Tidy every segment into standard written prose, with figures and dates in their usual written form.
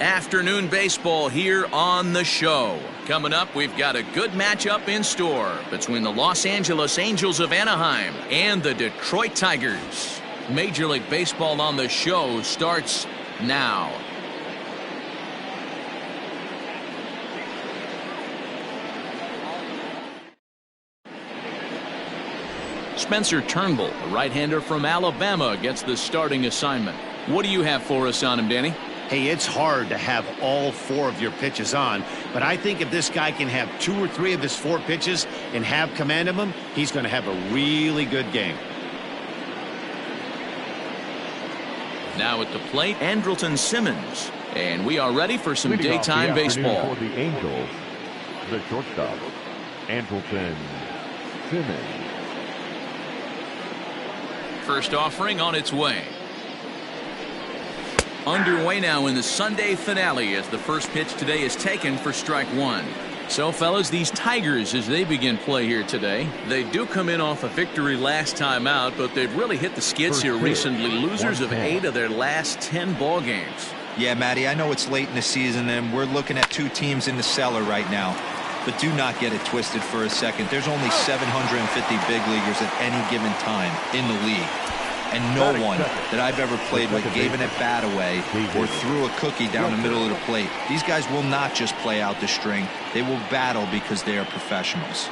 Afternoon baseball here on the show. Coming up, we've got a good matchup in store between the Los Angeles Angels of Anaheim and the Detroit Tigers. Major League Baseball on the show starts now. Spencer Turnbull, the right-hander from Alabama, gets the starting assignment. What do you have for us on him, Danny? Hey, it's hard to have all 4 of your pitches on, but I think if this guy can have 2 or 3 of his 4 pitches and have command of them, he's going to have a really good game. Now at the plate, Andrelton Simmons, and we are ready for some daytime baseball. For the Angels, the shortstop, Andrelton Simmons. First offering on its way. Underway now in the Sunday finale as the first pitch today is taken for strike 1. So, fellas, these Tigers, as they begin play here today, they do come in off a victory last time out, but they've really hit the skids here recently. Losers of 8 of their last 10 ball games. Yeah, Matty, I know it's late in the season, and we're looking at 2 teams in the cellar right now. But do not get it twisted for a second. There's only 750 big leaguers at any given time in the league. And no one that I've ever played with gave an at-bat away or threw a cookie down the middle of the plate. These guys will not just play out the string. They will battle because they are professionals.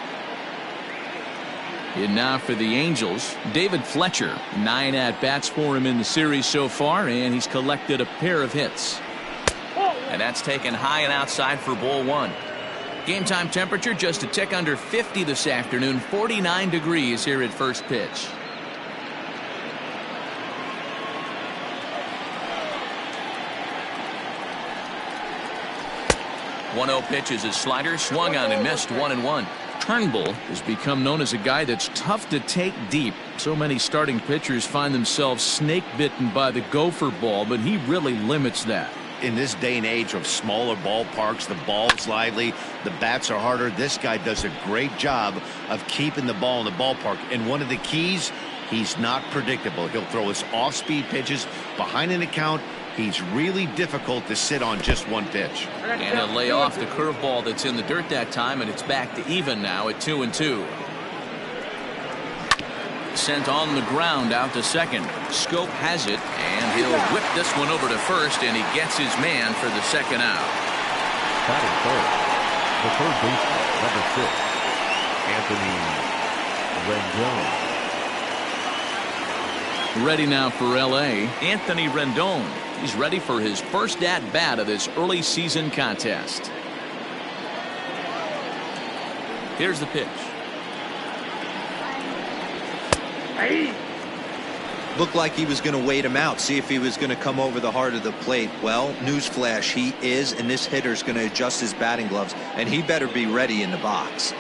And now for the Angels, David Fletcher. 9 at-bats for him in the series so far, and he's collected a pair of hits. And that's taken high and outside for ball 1. Game time temperature just a tick under 50 this afternoon. 49 degrees here at first pitch. 1-0 pitch is his slider, swung on and missed. 1-1. Turnbull has become known as a guy that's tough to take deep. So many starting pitchers find themselves snake bitten by the gopher ball, but he really limits that. In this day and age of smaller ballparks, the ball's lively, the bats are harder. This guy does a great job of keeping the ball in the ballpark. And one of the keys, he's not predictable. He'll throw his off-speed pitches behind an account. He's really difficult to sit on just one pitch. And he'll lay off the curveball that's in the dirt that time, and it's back to even now at 2-2. Sent on the ground out to second. Scope has it, and he'll whip this one over to first, and he gets his man for the second out. Batting third, the third baseman, number 6, Anthony Rendon. Ready now for L.A., Anthony Rendon. He's ready for his first at-bat of this early season contest. Here's the pitch. Looked like he was going to wait him out, see if he was going to come over the heart of the plate. Well, newsflash, he is, and this hitter's going to adjust his batting gloves, and he better be ready in the box.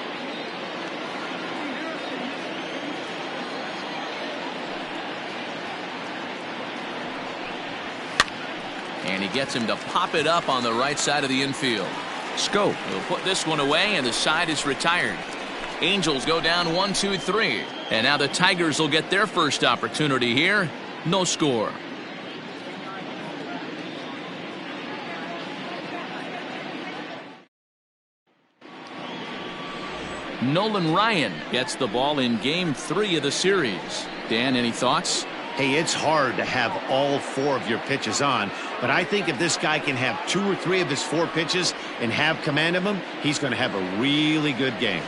And he gets him to pop it up on the right side of the infield. Scope will put this one away, and the side is retired. Angels go down 1-2-3. And now the Tigers will get their first opportunity here. No score. Nolan Ryan gets the ball in game 3 of the series. Dan, any thoughts? Hey, it's hard to have all 4 of your pitches on, but I think if this guy can have 2 or 3 of his 4 pitches and have command of them, he's going to have a really good game.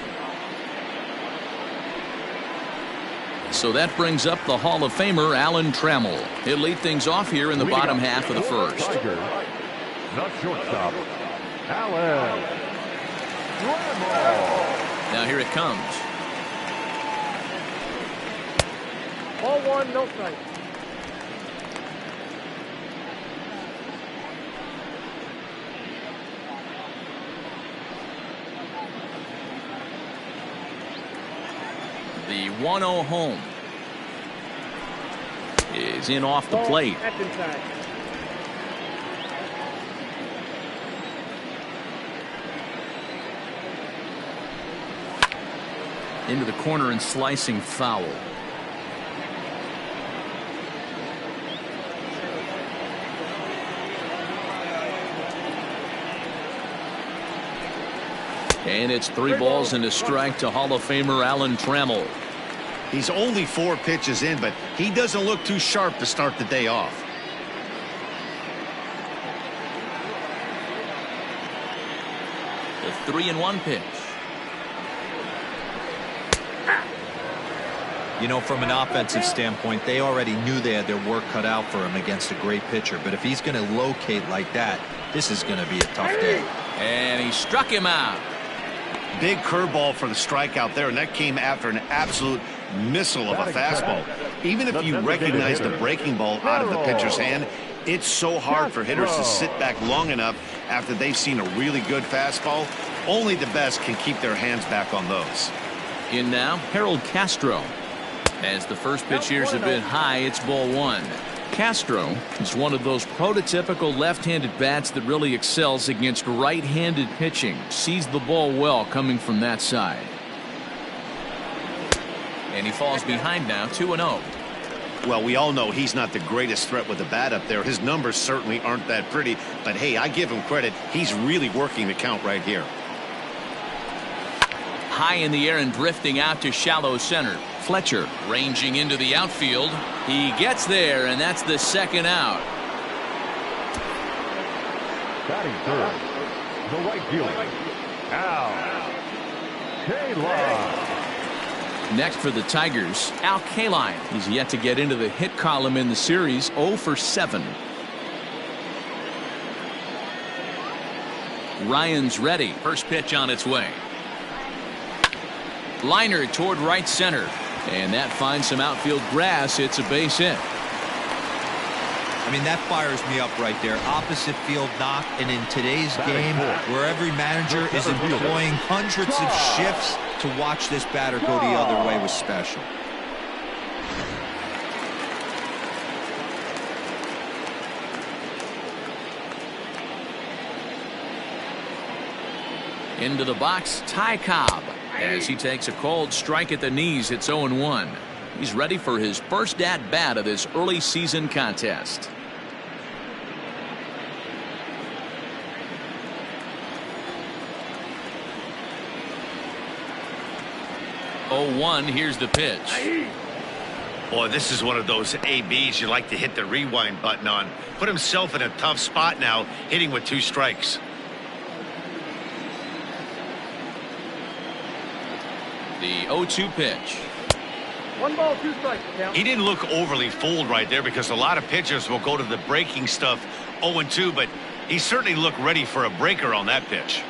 So that brings up the Hall of Famer Alan Trammell. He'll lead things off here in the bottom half of the first. Tigers, the shortstop, Alan Trammell. Now here it comes. Ball 1, no strike. The 1-0 home is in off the plate. That's inside. Into the corner and slicing foul. And it's 3 balls and a strike to Hall of Famer Alan Trammell. He's only 4 pitches in, but he doesn't look too sharp to start the day off. The 3-1 pitch. You know, from an offensive standpoint, they already knew they had their work cut out for him against a great pitcher. But if he's going to locate like that, this is going to be a tough day. And he struck him out. Big curveball for the strikeout there, and that came after an absolute missile of a fastball. Even if you recognize the breaking ball out of the pitcher's hand, it's so hard for hitters to sit back long enough after they've seen a really good fastball. Only the best can keep their hands back on those. In now, Harold Castro. As the first pitch here's a bit high, it's ball 1. Castro is one of those prototypical left-handed bats that really excels against right-handed pitching. Sees the ball well coming from that side. And he falls behind now, 2-0. Well, we all know he's not the greatest threat with the bat up there. His numbers certainly aren't that pretty, but hey, I give him credit. He's really working the count right here. High in the air and drifting out to shallow center. Fletcher ranging into the outfield. He gets there, and that's the 2nd out. Batting third, the right fielder, Al Kaline. Next for the Tigers, Al Kaline. He's yet to get into the hit column in the series, 0 for 7. Ryan's ready. First pitch on its way. Liner toward right center. And that finds some outfield grass. It's a base hit. I mean, that fires me up right there. Opposite field knock. And in today's game, where every manager is employing hundreds of shifts, to watch this batter go the other way was special. Into the box, Ty Cobb. As he takes a cold strike at the knees, it's 0-1. He's ready for his first at-bat of this early season contest. Oh, 1, here's the pitch. Boy, this is one of those ABs you like to hit the rewind button on. Put himself in a tough spot now, hitting with 2 strikes. The 0-2 pitch. 1 ball, 2 strikes. Count. He didn't look overly fooled right there because a lot of pitchers will go to the breaking stuff 0-2, but he certainly looked ready for a breaker on that pitch.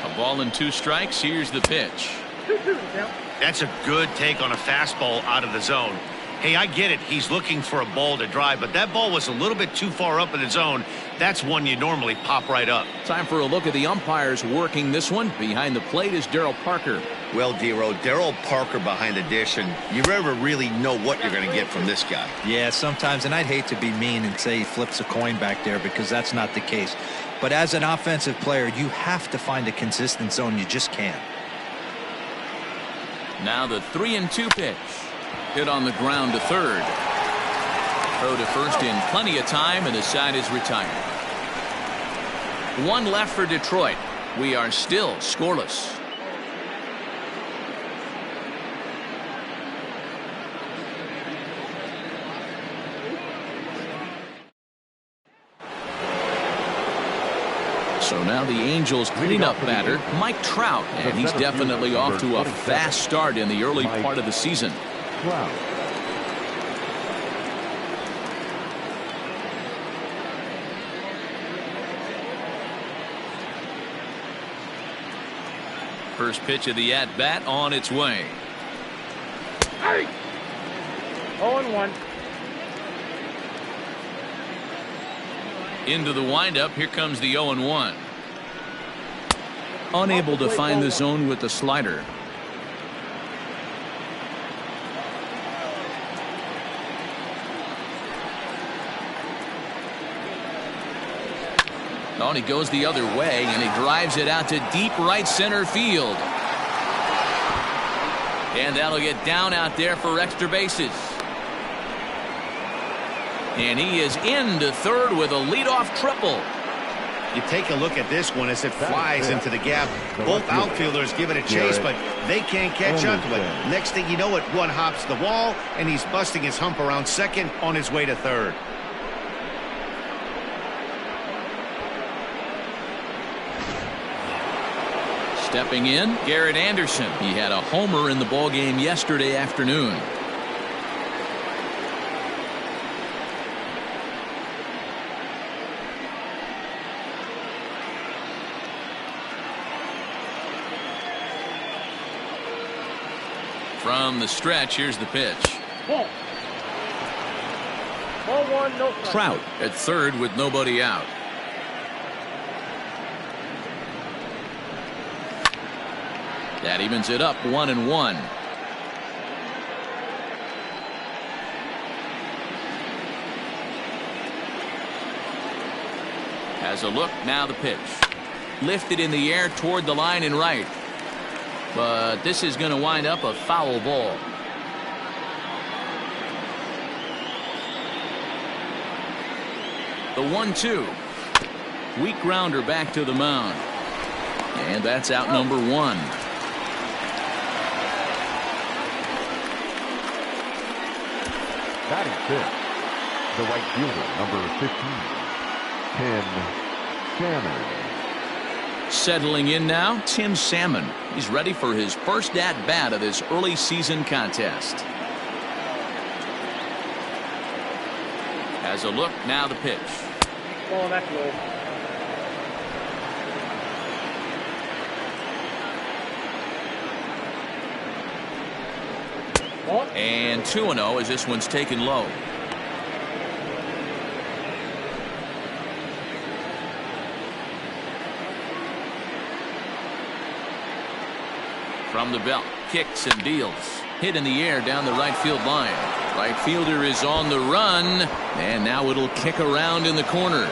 A ball and 2 strikes. Here's the pitch. 2-2 count. That's a good take on a fastball out of the zone. Hey, I get it. He's looking for a ball to drive, but that ball was a little bit too far up in the zone. That's one you normally pop right up. Time for a look at the umpires working this one. Behind the plate is Darryl Parker. Well, Dero, Darryl Parker behind the dish, and you never really know what you're going to get from this guy. Yeah, sometimes, and I'd hate to be mean and say he flips a coin back there because that's not the case. But as an offensive player, you have to find a consistent zone. You just can't. Now the 3-2 pitch. Hit on the ground to third. Throw to first in plenty of time, and the side is retired. 1 left for Detroit. We are still scoreless. So now the Angels cleanup batter, Mike Trout, and he's definitely off to a fast start in the early part of the season. Wow. First pitch of the at-bat on its way. 0-1. Into the windup. Here comes the 0-1. Unable to find the zone with the slider. Oh, and he goes the other way, and he drives it out to deep right center field. And that'll get down out there for extra bases. And he is into third with a leadoff triple. You take a look at this one as it flies into the gap. Both outfielders give it a chase, but they can't catch up to it. Next thing you know it, one hops the wall, and he's busting his hump around second on his way to third. Stepping in, Garrett Anderson. He had a homer in the ballgame yesterday afternoon. From the stretch, here's the pitch. Ball 1, no strike. Trout at third with nobody out. That evens it up 1-1. Has a look, now the pitch. Lifted in the air toward the line and right. But this is going to wind up a foul ball. The 1-2. Weak grounder back to the mound. And that's out number 1. Batting fifth, the right fielder, number 15, Tim Salmon. Settling in now, Tim Salmon. He's ready for his first at-bat of this early season contest. Has a look, now the pitch. Oh, that's low. And 2-0 as this one's taken low. From the belt, kicks and deals. Hit in the air down the right field line. Right fielder is on the run, and now it'll kick around in the corner.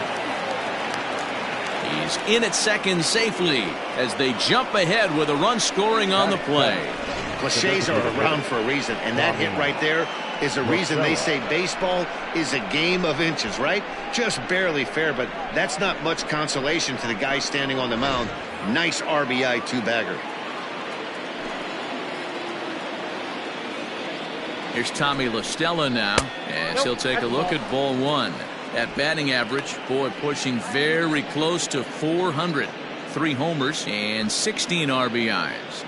He's in at second safely as they jump ahead with a run scoring on the play. Cliches are around for a reason, and that hit right there is a reason they say baseball is a game of inches, right? Just barely fair, but that's not much consolation to the guy standing on the mound. Nice RBI two-bagger. Here's Tommy La Stella now, and he'll take a look at ball 1. That batting average, boy, pushing very close to 400. 3 homers and 16 RBIs.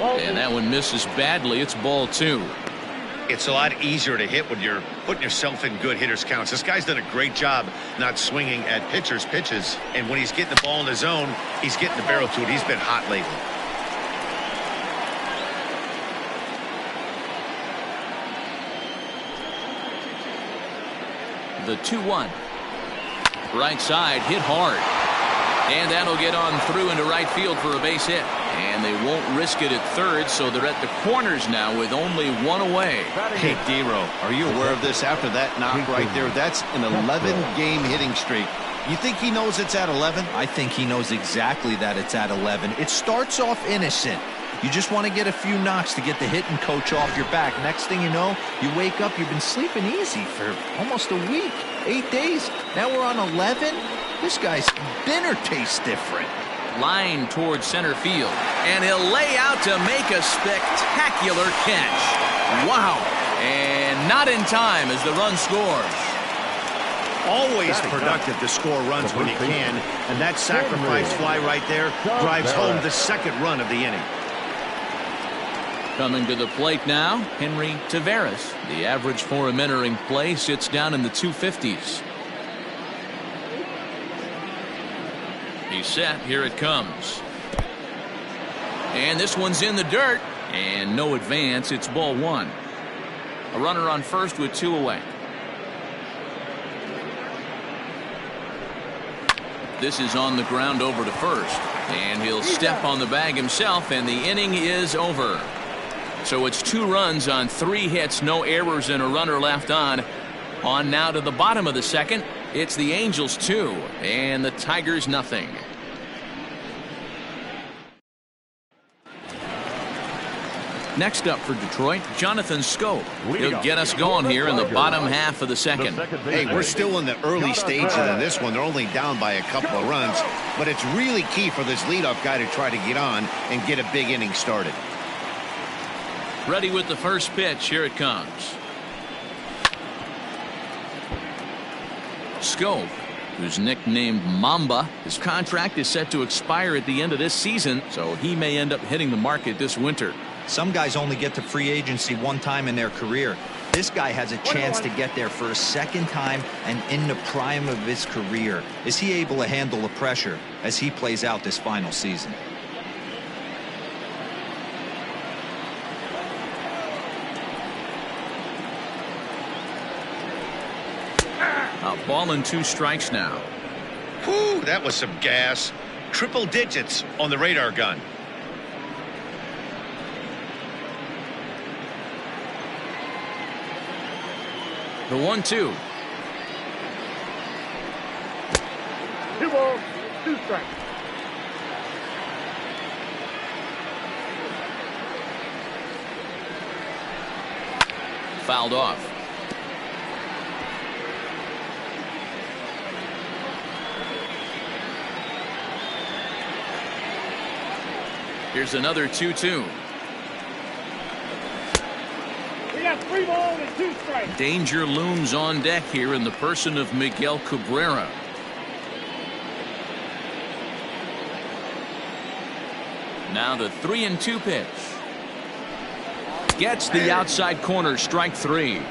And that one misses badly. It's ball 2. It's a lot easier to hit when you're putting yourself in good hitters counts. This guy's done a great job not swinging at pitchers' pitches. And when he's getting the ball in the zone, he's getting the barrel to it. He's been hot lately. The 2-1. Right side, hit hard. And that'll get on through into right field for a base hit. And they won't risk it at third, so they're at the corners now with only 1 away. Hey, D-Row, are you aware of this after that knock right there? That's an 11-game hitting streak. You think he knows it's at 11? I think he knows exactly that it's at 11. It starts off innocent. You just want to get a few knocks to get the hitting coach off your back. Next thing you know, you wake up, you've been sleeping easy for almost a week, 8 days. Now we're on 11. This guy's dinner tastes different. Line towards center field, and he'll lay out to make a spectacular catch. Wow. And not in time as the run scores. Always productive to score runs when you can, and that sacrifice fly right there drives home the second run of the inning. Coming to the plate now, Henry Tavares. The average for him entering play sits down in the 250s. He's set. Here it comes. And this one's in the dirt. And no advance. It's ball 1. A runner on first with 2 away. This is on the ground over to first. And he'll step on the bag himself, and the inning is over. So it's 2 runs on 3 hits, no errors, and a runner left on. On now to the bottom of the second. It's the Angels 2 and the Tigers nothing. Next up for Detroit, Jonathan Schoop. He'll get us going here in the bottom half of the second. Hey, we're still in the early stages of this one. They're only down by a couple of runs, but it's really key for this leadoff guy to try to get on and get a big inning started. Ready with the first pitch. Here it comes. Schoop, who's nicknamed Mamba, his contract is set to expire at the end of this season, so he may end up hitting the market this winter. Some guys only get to free agency one time in their career. This guy has a chance to get there for a second time and in the prime of his career. Is he able to handle the pressure as he plays out this final season? A ball and 2 strikes now. Whew, that was some gas. Triple digits on the radar gun. The 1-2. 2 balls, 2 strikes. Fouled off. Here's another 2-2. We got 3 balls and 2 strikes. Danger looms on deck here in the person of Miguel Cabrera. Now the 3-2 pitch. Gets the outside corner, strike 3.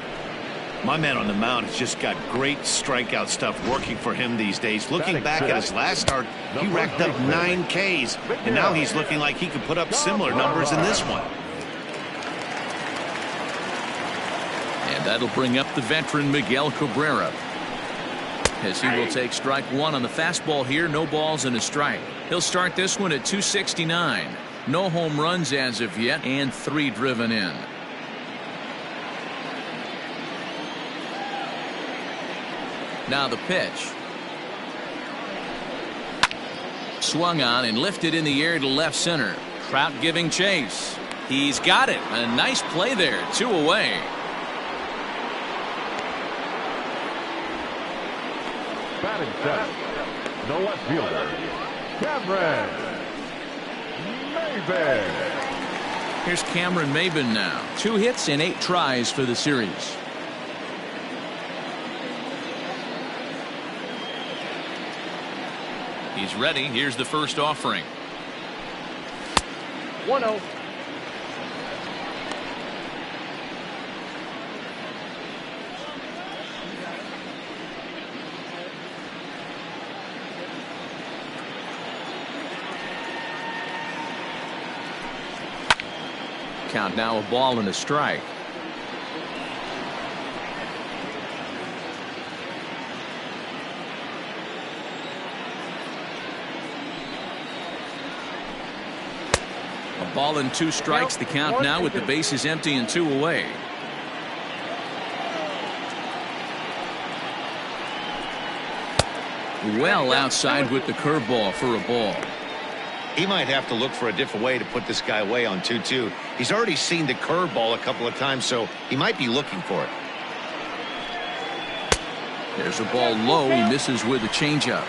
My man on the mound has just got great strikeout stuff working for him these days. Looking back at his last start, he racked up 9 Ks, and now he's looking like he could put up similar numbers in this one. And that'll bring up the veteran Miguel Cabrera, as he will take strike 1 on the fastball here. No balls and a strike. He'll start this one at 269. No home runs as of yet, and 3 driven in. Now the pitch. Swung on and lifted in the air to left center. Trout giving chase. He's got it. A nice play there. 2 away. Batting center. The left fielder, Cameron Maybin. Here's Cameron Maybin now. 2 hits and 8 tries for the series. He's ready. Here's the first offering. 1-0. Count now, a ball and a strike. A ball and 2 strikes, the count now with the bases empty and 2 away. Well outside with the curveball for a ball. He might have to look for a different way to put this guy away on 2-2. He's already seen the curveball a couple of times, so he might be looking for it. There's a ball low. He misses with a changeup.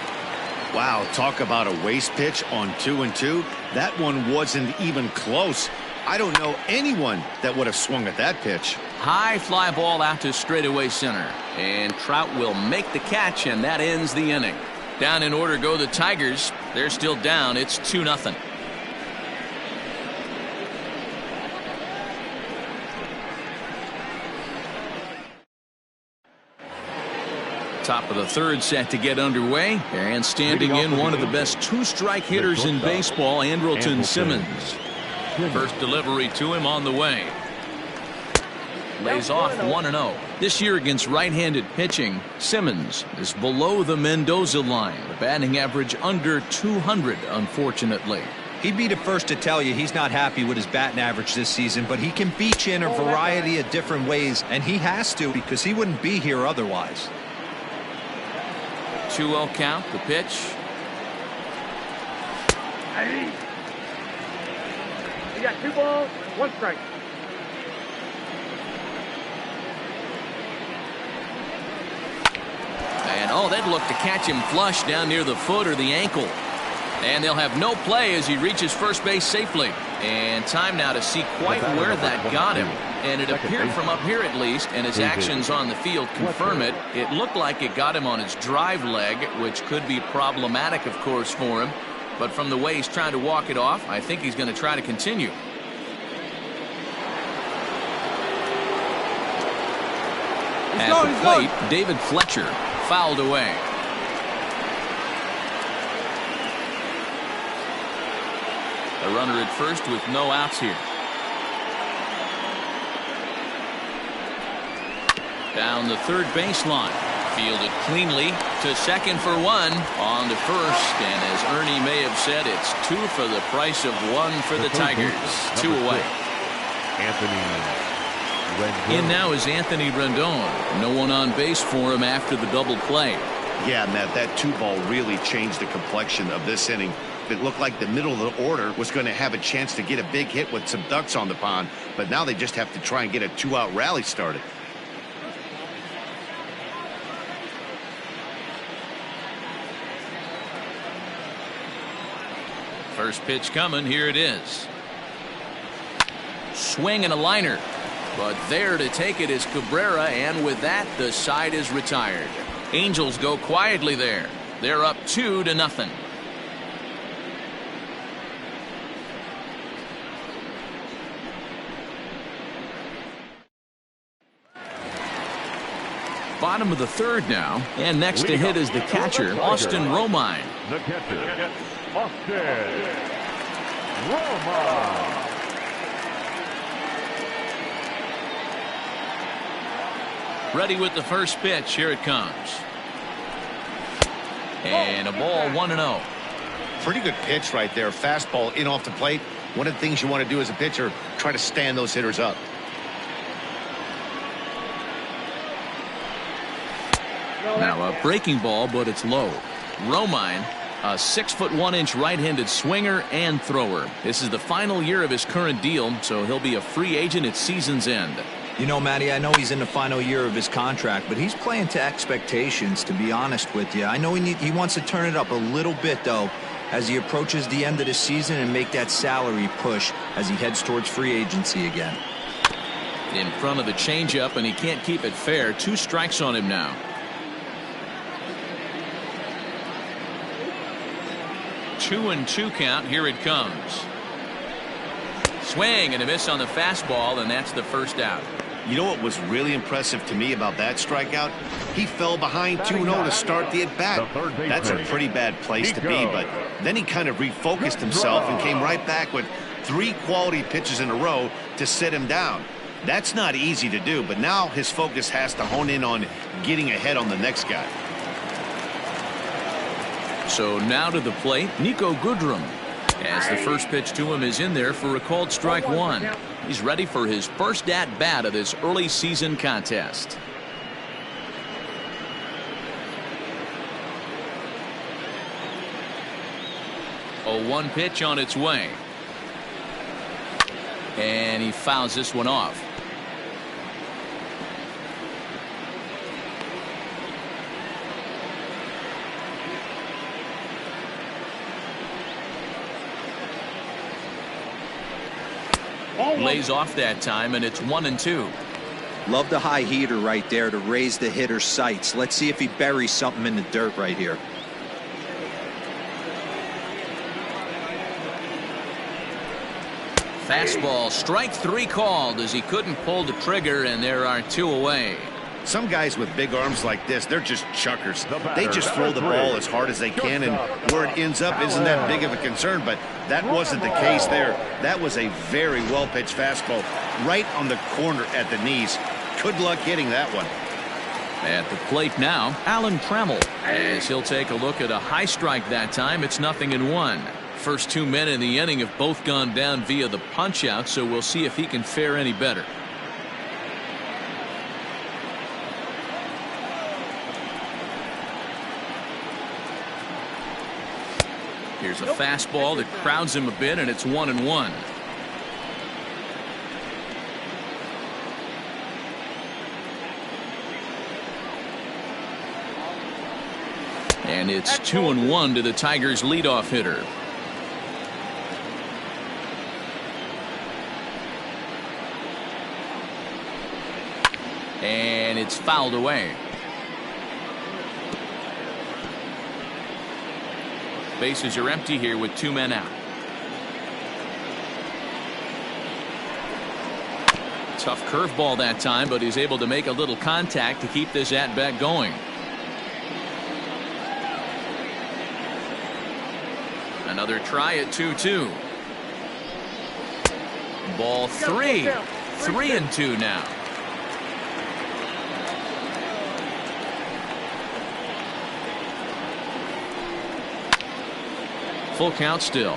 Wow, talk about a waste pitch on 2-2. That one wasn't even close. I don't know anyone that would have swung at that pitch. High fly ball out to straightaway center. And Trout will make the catch, and that ends the inning. Down in order go the Tigers. They're still down. It's 2-0. Top of the third set to get underway, and standing in one of the best 2-strike hitters in baseball, Andrelton Simmons. First delivery to him on the way. Lays off 1-0. This year against right-handed pitching, Simmons is below the Mendoza line. The batting average under 200, unfortunately. He'd be the first to tell you he's not happy with his batting average this season, but he can beat you in a variety of different ways, and he has to because he wouldn't be here otherwise. 2-0 count, the pitch. You got 2 balls, 1 strike. Oh, they'd look to catch him flush down near the foot or the ankle. And they'll have no play as he reaches first base safely. And time now to see quite where that got him. And it appeared from up here at least, and his actions on the field confirm it. It looked like it got him on his drive leg, which could be problematic, of course, for him. But from the way he's trying to walk it off, I think he's going to try to continue. At the plate, David Fletcher fouled away. A runner at first with no outs here. Down the third baseline. Fielded cleanly to second for one. On to first. And as Ernie may have said, it's 2 for the price of 1 for the Tigers. 2 away. In now is Anthony Rendon. No one on base for him after the double play. Yeah, Matt, that 2-ball really changed the complexion of this inning. It looked like the middle of the order was going to have a chance to get a big hit with some ducks on the pond, but now they just have to try and get a 2-out rally started. First pitch coming. Here it is. Swing and a liner. But there to take it is Cabrera, and with that, the side is retired. Angels go quietly there. They're up 2-0. Bottom of the third now, and next to hit is the catcher, Austin Romine. The catcher, Austin Romine. Ready with the first pitch. Here it comes. And a ball, 1-0. Pretty good pitch right there. Fastball in off the plate. One of the things you want to do as a pitcher, try to stand those hitters up. Now a breaking ball, but it's low. Romine, a 6'1" right-handed swinger and thrower. This is the final year of his current deal, so he'll be a free agent at season's end. You know, Matty, I know he's in the final year of his contract, but he's playing to expectations, to be honest with you. I know he wants to turn it up a little bit, though, as he approaches the end of the season and make that salary push as he heads towards free agency again. In front of the changeup, and he can't keep it fair. 2 strikes on him now. 2-2 count. Here it comes. Swing and a miss on the fastball, and that's the first out. You know what was really impressive to me about that strikeout? He fell behind 2-0 to start the at-bat. That's a pretty bad place to be, but then he kind of refocused himself and came right back with 3 quality pitches in a row to sit him down. That's not easy to do, but now his focus has to hone in on getting ahead on the next guy. So now to the plate, Nico Goodrum. As the first pitch to him is in there for a called strike 1. He's ready for his first at-bat of this early season contest. A 1 pitch on its way. And he fouls this one off. Lays off that time, and it's 1-2. Love the high heater right there to raise the hitter's sights. Let's see if he buries something in the dirt right here. Fastball, strike 3 called as he couldn't pull the trigger, and there are 2 away. Some guys with big arms like this, they're just chuckers. They just throw the ball as hard as they can, and where it ends up isn't that big of a concern, but that wasn't the case there. That was a very well-pitched fastball right on the corner at the knees. Good luck hitting that one. At the plate now, Alan Trammell, as he'll take a look at a high strike that time. It's 0-1. First 2 men in the inning have both gone down via the punch-out, so we'll see if he can fare any better. Here's a fastball that crowds him a bit, and it's 1-1. And it's 2-1 to the Tigers leadoff hitter. And it's fouled away. Bases are empty here with 2 men out. Tough curveball that time, but he's able to make a little contact to keep this at-bat going. Another try at 2-2. Ball 3. 3-2 now. Full count still.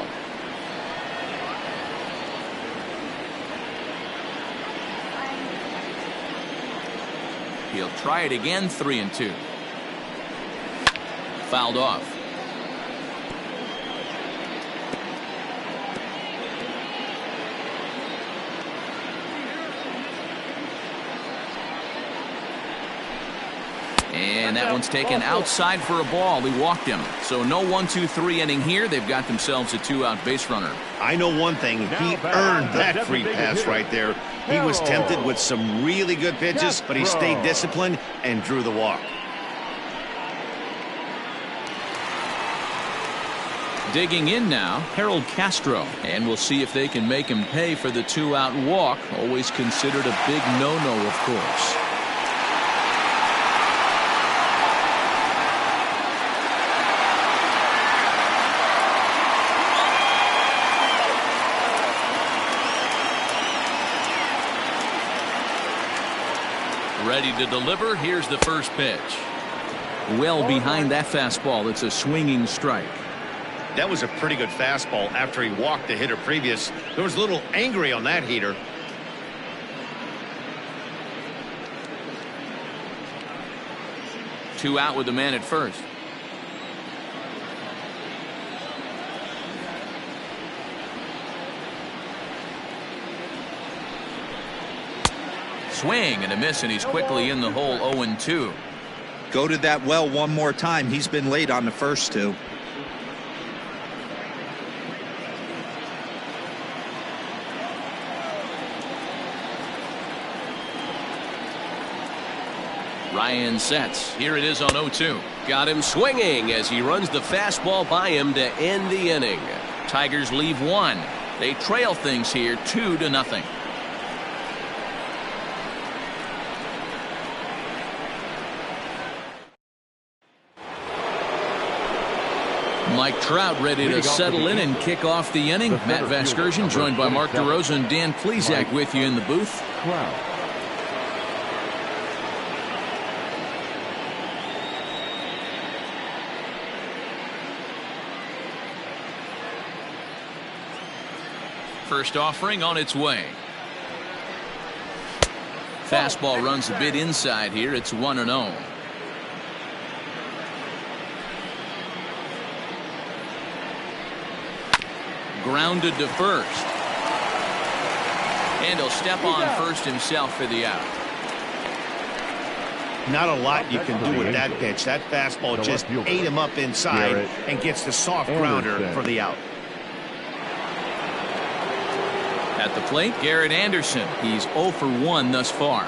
He'll try it again. 3-2. Fouled off. And that one's taken outside for a ball. He walked him. So no 1-2-3 inning here. They've got themselves a 2-out base runner. I know one thing. He earned that free pass right there. He was tempted with some really good pitches, but he stayed disciplined and drew the walk. Digging in now, Castro. And we'll see if they can make him pay for the 2-out walk. Always considered a big no-no, of course. Ready to deliver. Here's the first pitch. Well behind that fastball. It's a swinging strike. That was a pretty good fastball after he walked the hitter previous. There was a little angry on that heater. Two out with the man at first. Swing and a miss, and he's quickly in the hole. 0-2. Go to that well one more time. He's been late on the first two. Ryan sets. Here it is on 0-2. Got him swinging as he runs the fastball by him to end the inning. Tigers leave one. They trail things here 2-0. Mike Trout ready to settle in and kick off the inning. Matt Vasgersian joined by Mark DeRosa and Dan Plesac with you in the booth. First offering on its way. Fastball runs a bit inside here. It's 1-0. Grounded to first. And he'll step on first himself for the out. Not a lot you can do with that pitch. That fastball just ate him up inside and gets the soft grounder for the out. At the plate, Garrett Anderson. He's 0 for 1 thus far.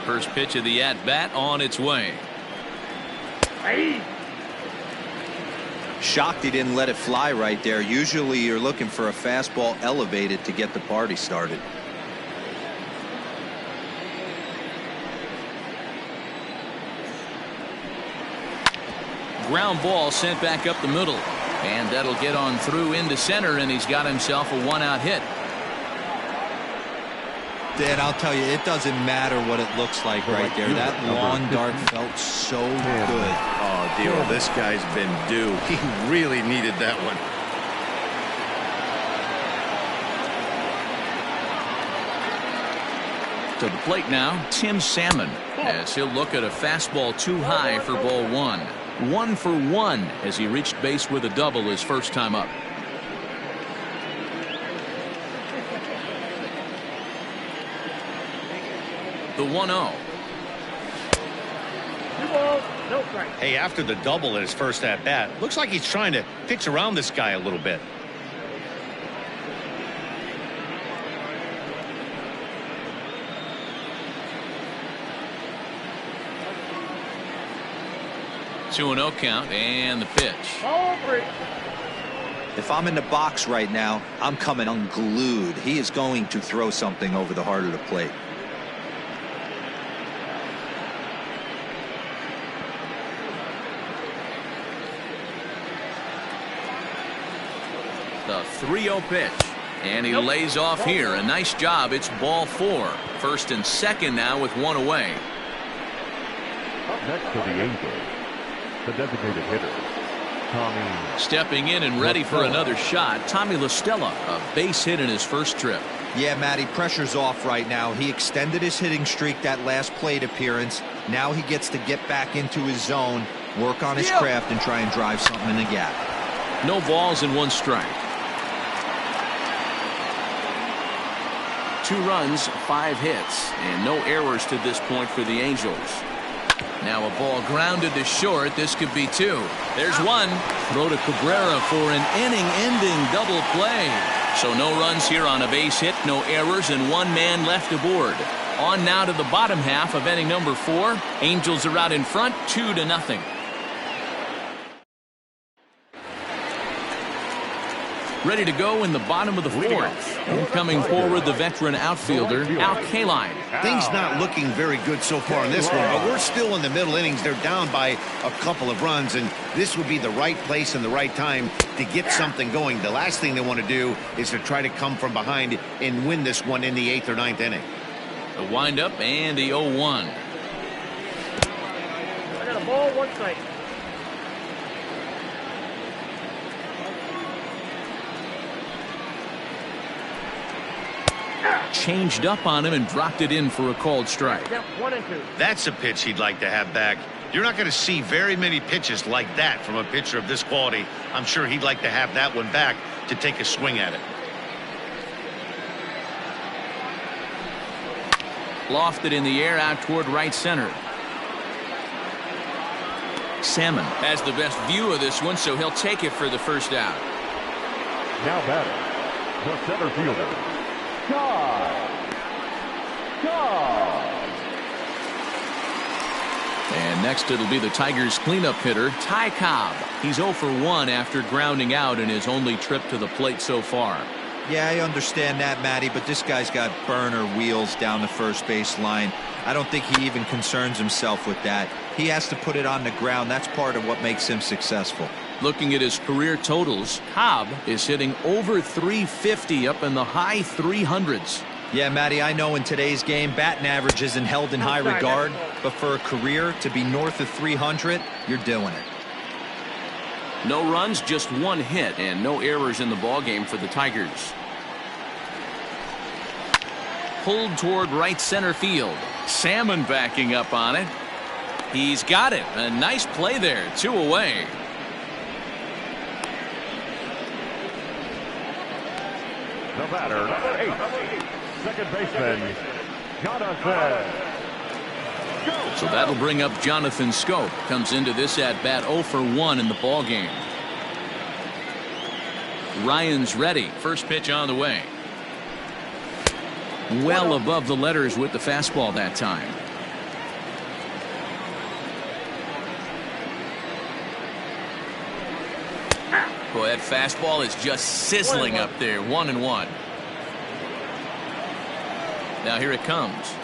First pitch of the at-bat on its way. Shocked he didn't let it fly right there. Usually you're looking for a fastball elevated to get the party started. Ground ball sent back up the middle. And that'll get on through into center, and he's got himself a 1-out hit. Dan, I'll tell you, it doesn't matter what it looks like right there. That long dart felt so good. Oh, dear, this guy's been due. He really needed that one. To the plate now, Tim Salmon, as he'll look at a fastball too high for ball 1. 1 for 1 as he reached base with a double his first time up. The 1-0. 2 balls, no strikes. Hey, after the double in his first at bat, looks like he's trying to pitch around this guy a little bit. Two 2-0 count and the pitch. Ball 3. If I'm in the box right now, I'm coming unglued. He is going to throw something over the heart of the plate. The 3-0 pitch. And he lays off here. A nice job. It's ball 4. First and second now with 1 away. Up next for the Angels, the designated hitter, Tommy. Stepping in and ready for another shot, Tommy La Stella, a base hit in his first trip. Yeah, Matty, pressure's off right now. He extended his hitting streak that last plate appearance. Now he gets to get back into his zone, work on his craft, and try and drive something in the gap. No balls and 1 strike. 2 runs, 5 hits, and no errors to this point for the Angels. Now a ball grounded to short. This could be 2. There's 1. Throw to Cabrera for an inning-ending double play. So no runs here on a base hit, no errors, and 1 man left aboard. On now to the bottom half of inning number 4. Angels are out in front, 2-0. Ready to go in the bottom of the 4th. And coming forward, the veteran outfielder, Al Kaline. Things not looking very good so far in this one, but we're still in the middle innings. They're down by a couple of runs, and this would be the right place and the right time to get something going. The last thing they want to do is to try to come from behind and win this one in the 8th or 9th inning. The windup and the 0-1. I got a ball, 1 strike. Changed up on him and dropped it in for a called strike. Yep, 1 and 2. That's a pitch he'd like to have back. You're not going to see very many pitches like that from a pitcher of this quality. I'm sure he'd like to have that one back to take a swing at it. Lofted in the air out toward right center. Salmon has the best view of this one, so he'll take it for the first out. Now batting, the center fielder, And next it'll be the Tigers cleanup hitter, Ty Cobb. He's 0 for 1 after grounding out in his only trip to the plate so far. Yeah, I understand that, Matty, but this guy's got burner wheels down the first base line. I don't think he even concerns himself with that. He has to put it on the ground. That's part of what makes him successful. Looking at his career totals, Cobb is hitting over 350 up in the high 300s. Yeah, Matty, I know in today's game, batting average isn't held in high regard, but for a career to be north of 300, you're doing it. No runs, just 1 hit, and no errors in the ballgame for the Tigers. Pulled toward right center field. Salmon backing up on it. He's got it. A nice play there. 2 away. the batter, number 8, second baseman, Jonathan. So that'll bring up Jonathan Scope. Comes into this at bat 0 for 1 in the ball game. Ryan's ready. First pitch on the way. Well above the letters with the fastball that time. Boy, that fastball is just sizzling up there. 1-1. Now here it comes.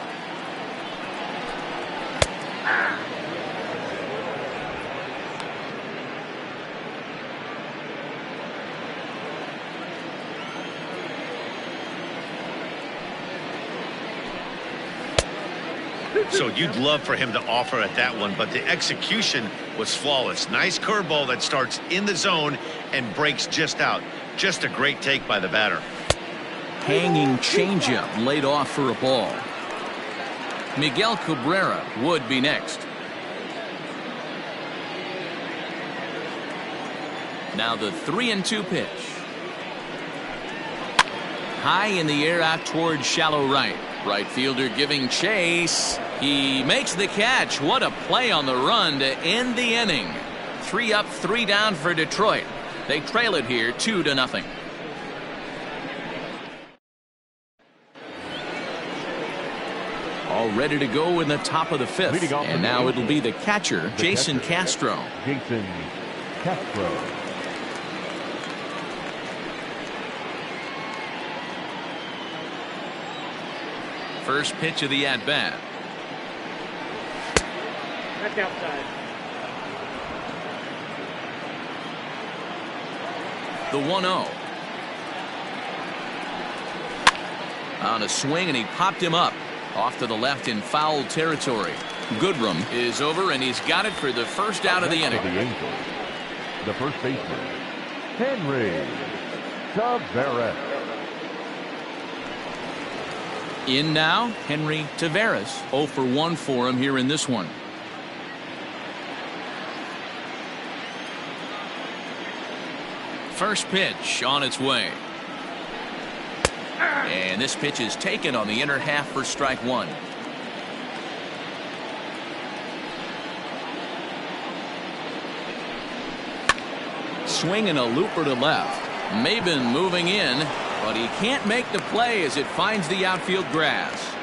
So you'd love for him to offer at that one, but the execution was flawless. Nice curveball that starts in the zone and breaks just out. Just a great take by the batter. Hanging changeup laid off for a ball. Miguel Cabrera would be next. Now the 3-2 pitch. High in the air out towards shallow right. Right fielder giving chase. He makes the catch. What a play on the run to end the inning. 3 up, 3 down for Detroit. They trail it here 2-0. All ready to go in the top of the 5th. And now it'll be the catcher, Jason Castro. Jason Castro. First pitch of the at-bat. That's outside. The 1-0. On a swing, and he popped him up. Off to the left in foul territory. Goodrum is over, and he's got it for the first out of the inning. For the Angels, the first baseman, Henry Tavares. In now, Henry Tavares. 0 for 1 for him here in this one. First pitch on its way. And this pitch is taken on the inner half for strike 1. Swinging a looper to left. Maben moving in, but he can't make the play as it finds the outfield grass.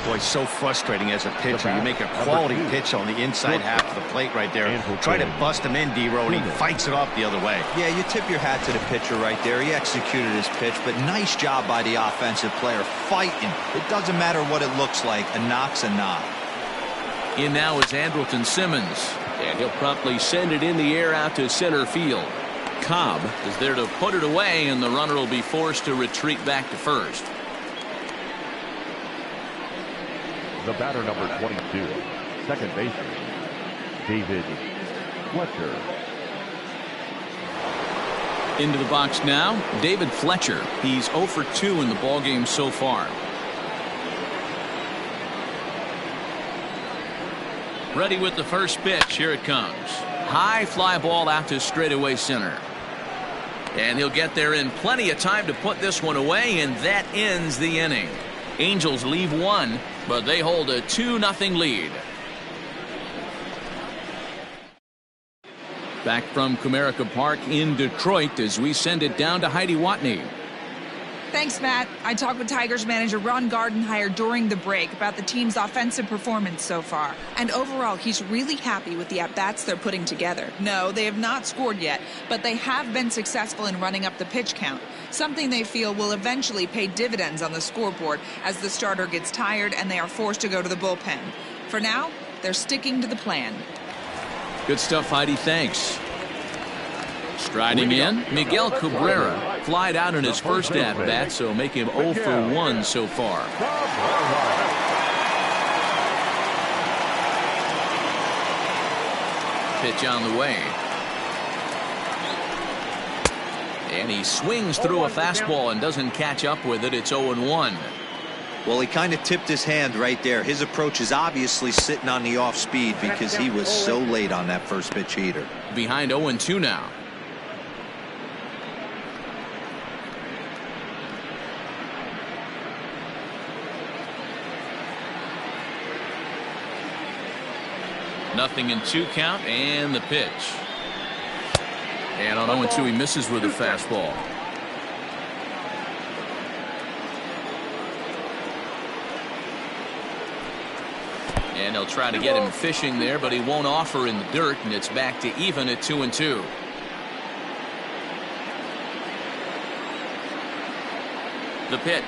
Boy, so frustrating as a pitcher. You make a quality pitch on the inside half of the plate right there. Try to bust him in, D-Row, and he fights it off the other way. Yeah, you tip your hat to the pitcher right there. He executed his pitch, but nice job by the offensive player fighting. It doesn't matter what it looks like. A knock's a knock. In now is Andrelton Simmons, and he'll promptly send it in the air out to center field. Cobb is there to put it away, and the runner will be forced to retreat back to first. The batter, number 22, second baseman, David Fletcher. Into the box now, David Fletcher. He's 0 for 2 in the ballgame so far. Ready with the first pitch. Here it comes. High fly ball out to straightaway center. And he'll get there in plenty of time to put this one away, and that ends the inning. Angels leave 1, but they hold a 2-0 lead. Back from Comerica Park in Detroit as we send it down to Heidi Watney. Thanks, Matt. I talked with Tigers manager Ron Gardenhire during the break about the team's offensive performance so far. And overall, he's really happy with the at-bats they're putting together. No, they have not scored yet, but they have been successful in running up the pitch count, something they feel will eventually pay dividends on the scoreboard as the starter gets tired and they are forced to go to the bullpen. For now, they're sticking to the plan. Good stuff, Heidi. Thanks. Striding in, Miguel Cabrera flied out in his first at-bat, so make him 0 for 1 so far. Pitch on the way. And he swings through a fastball and doesn't catch up with it. It's 0-1. Well, he kind of tipped his hand right there. His approach is obviously sitting on the off speed because he was so late on that first pitch heater. Behind 0-2 now. Nothing in 2 count, and the pitch. And on 0-2 he misses with a fastball. And they'll try to get him fishing there, but he won't offer in the dirt, and it's back to even at 2-2. The pitch.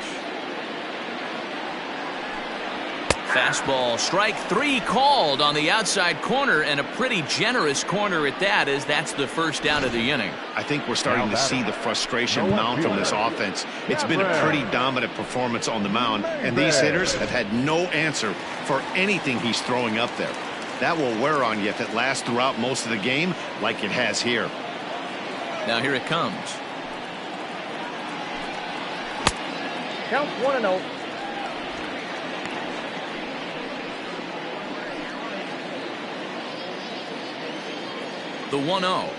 Fastball, strike 3 called on the outside corner, and a pretty generous corner at that, as that's the first down of the inning. I think we're starting to see the frustration mount from this offense. It's been a pretty dominant performance on the mound, and these hitters have had no answer for anything he's throwing up there. That will wear on you if it lasts throughout most of the game like it has here. Now here it comes. Count 1-0. The 1-0.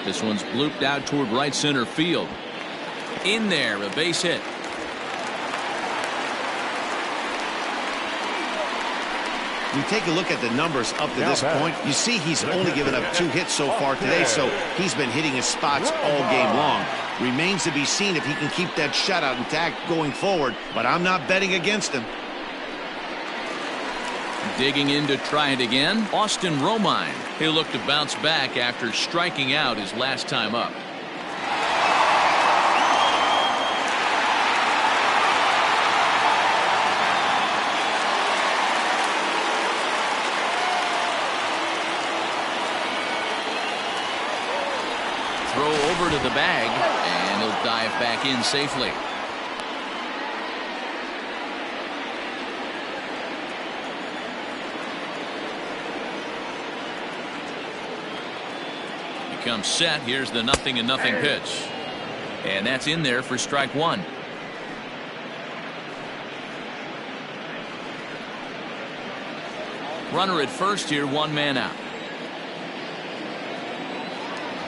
This one's blooped out toward right center field. In there, a base hit. You take a look at the numbers up to this point, you see he's only given up 2 hits so far today, so he's been hitting his spots all game long. Remains to be seen if he can keep that shutout intact going forward, but I'm not betting against him. Digging in to try it again, Austin Romine. He'll look to bounce back after striking out his last time up. Throw over to the bag, and he'll dive back in safely. Comes set. Here's the 0-0 pitch, and that's in there for strike 1. Runner at first here, 1 man out.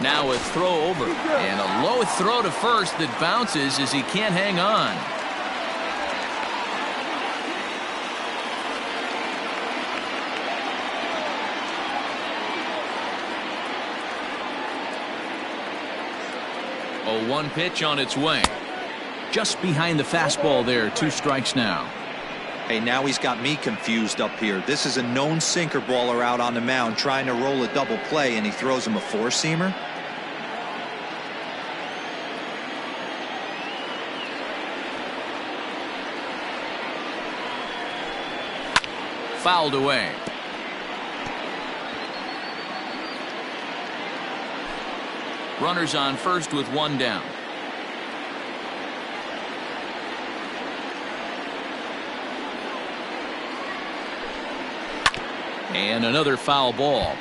Now a throw over, and a low throw to first that bounces as he can't hang on. A 1 pitch on its way. Just behind the fastball there. 2 strikes now. Hey, now he's got me confused up here. This is a known sinker baller out on the mound trying to roll a double play, and he throws him a 4-seamer. Fouled away. Runners on first with 1 down. And another foul ball.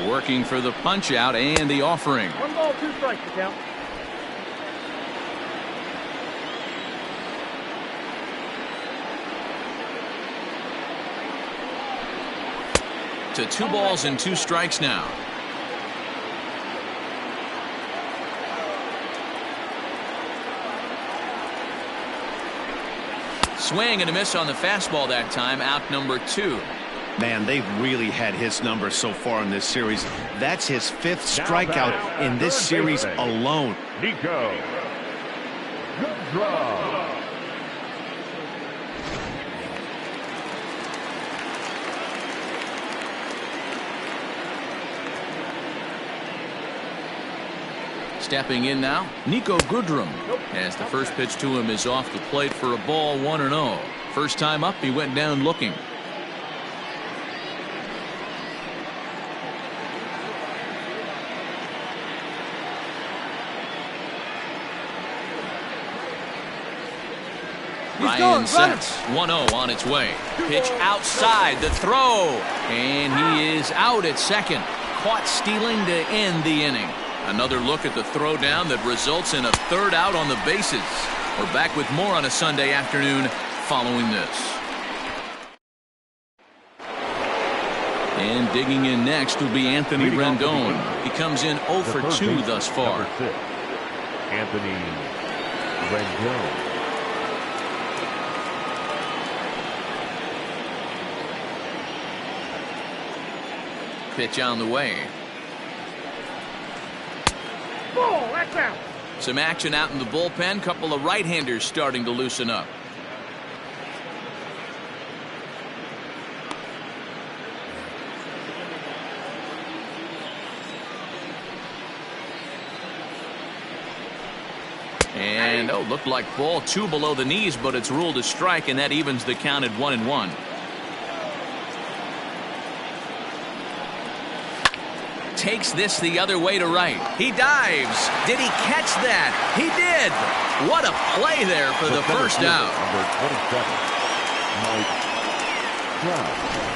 Working for the punch out and the offering. 1 ball, 2 strikes to count. To 2 balls and 2 strikes now. Swing and a miss on the fastball that time. Out number 2. Man, they've really had his number so far in this series. That's his 5th strikeout in this series alone. Nico. Good draw. Stepping in now, Nico Goodrum, as the first pitch to him is off the plate for a ball, 1-0. First time up, he went down looking. Ryan sets 1-0 on its way. Pitch outside, the throw, and he is out at second. Caught stealing to end the inning. Another look at the throwdown that results in a 3rd out on the bases. We're back with more on a Sunday afternoon following this. And digging in next will be Anthony Rendon. He comes in 0 for 2 thus far. Anthony Rendon. Pitch on the way. Ball, that's out. Some action out in the bullpen. Couple of right-handers starting to loosen up. And looked like ball 2 below the knees, but it's ruled a strike, and that evens the count at 1-1. Takes this the other way to right. He dives. Did he catch that? He did. What a play there for the first out. Number 27, Mike Trout.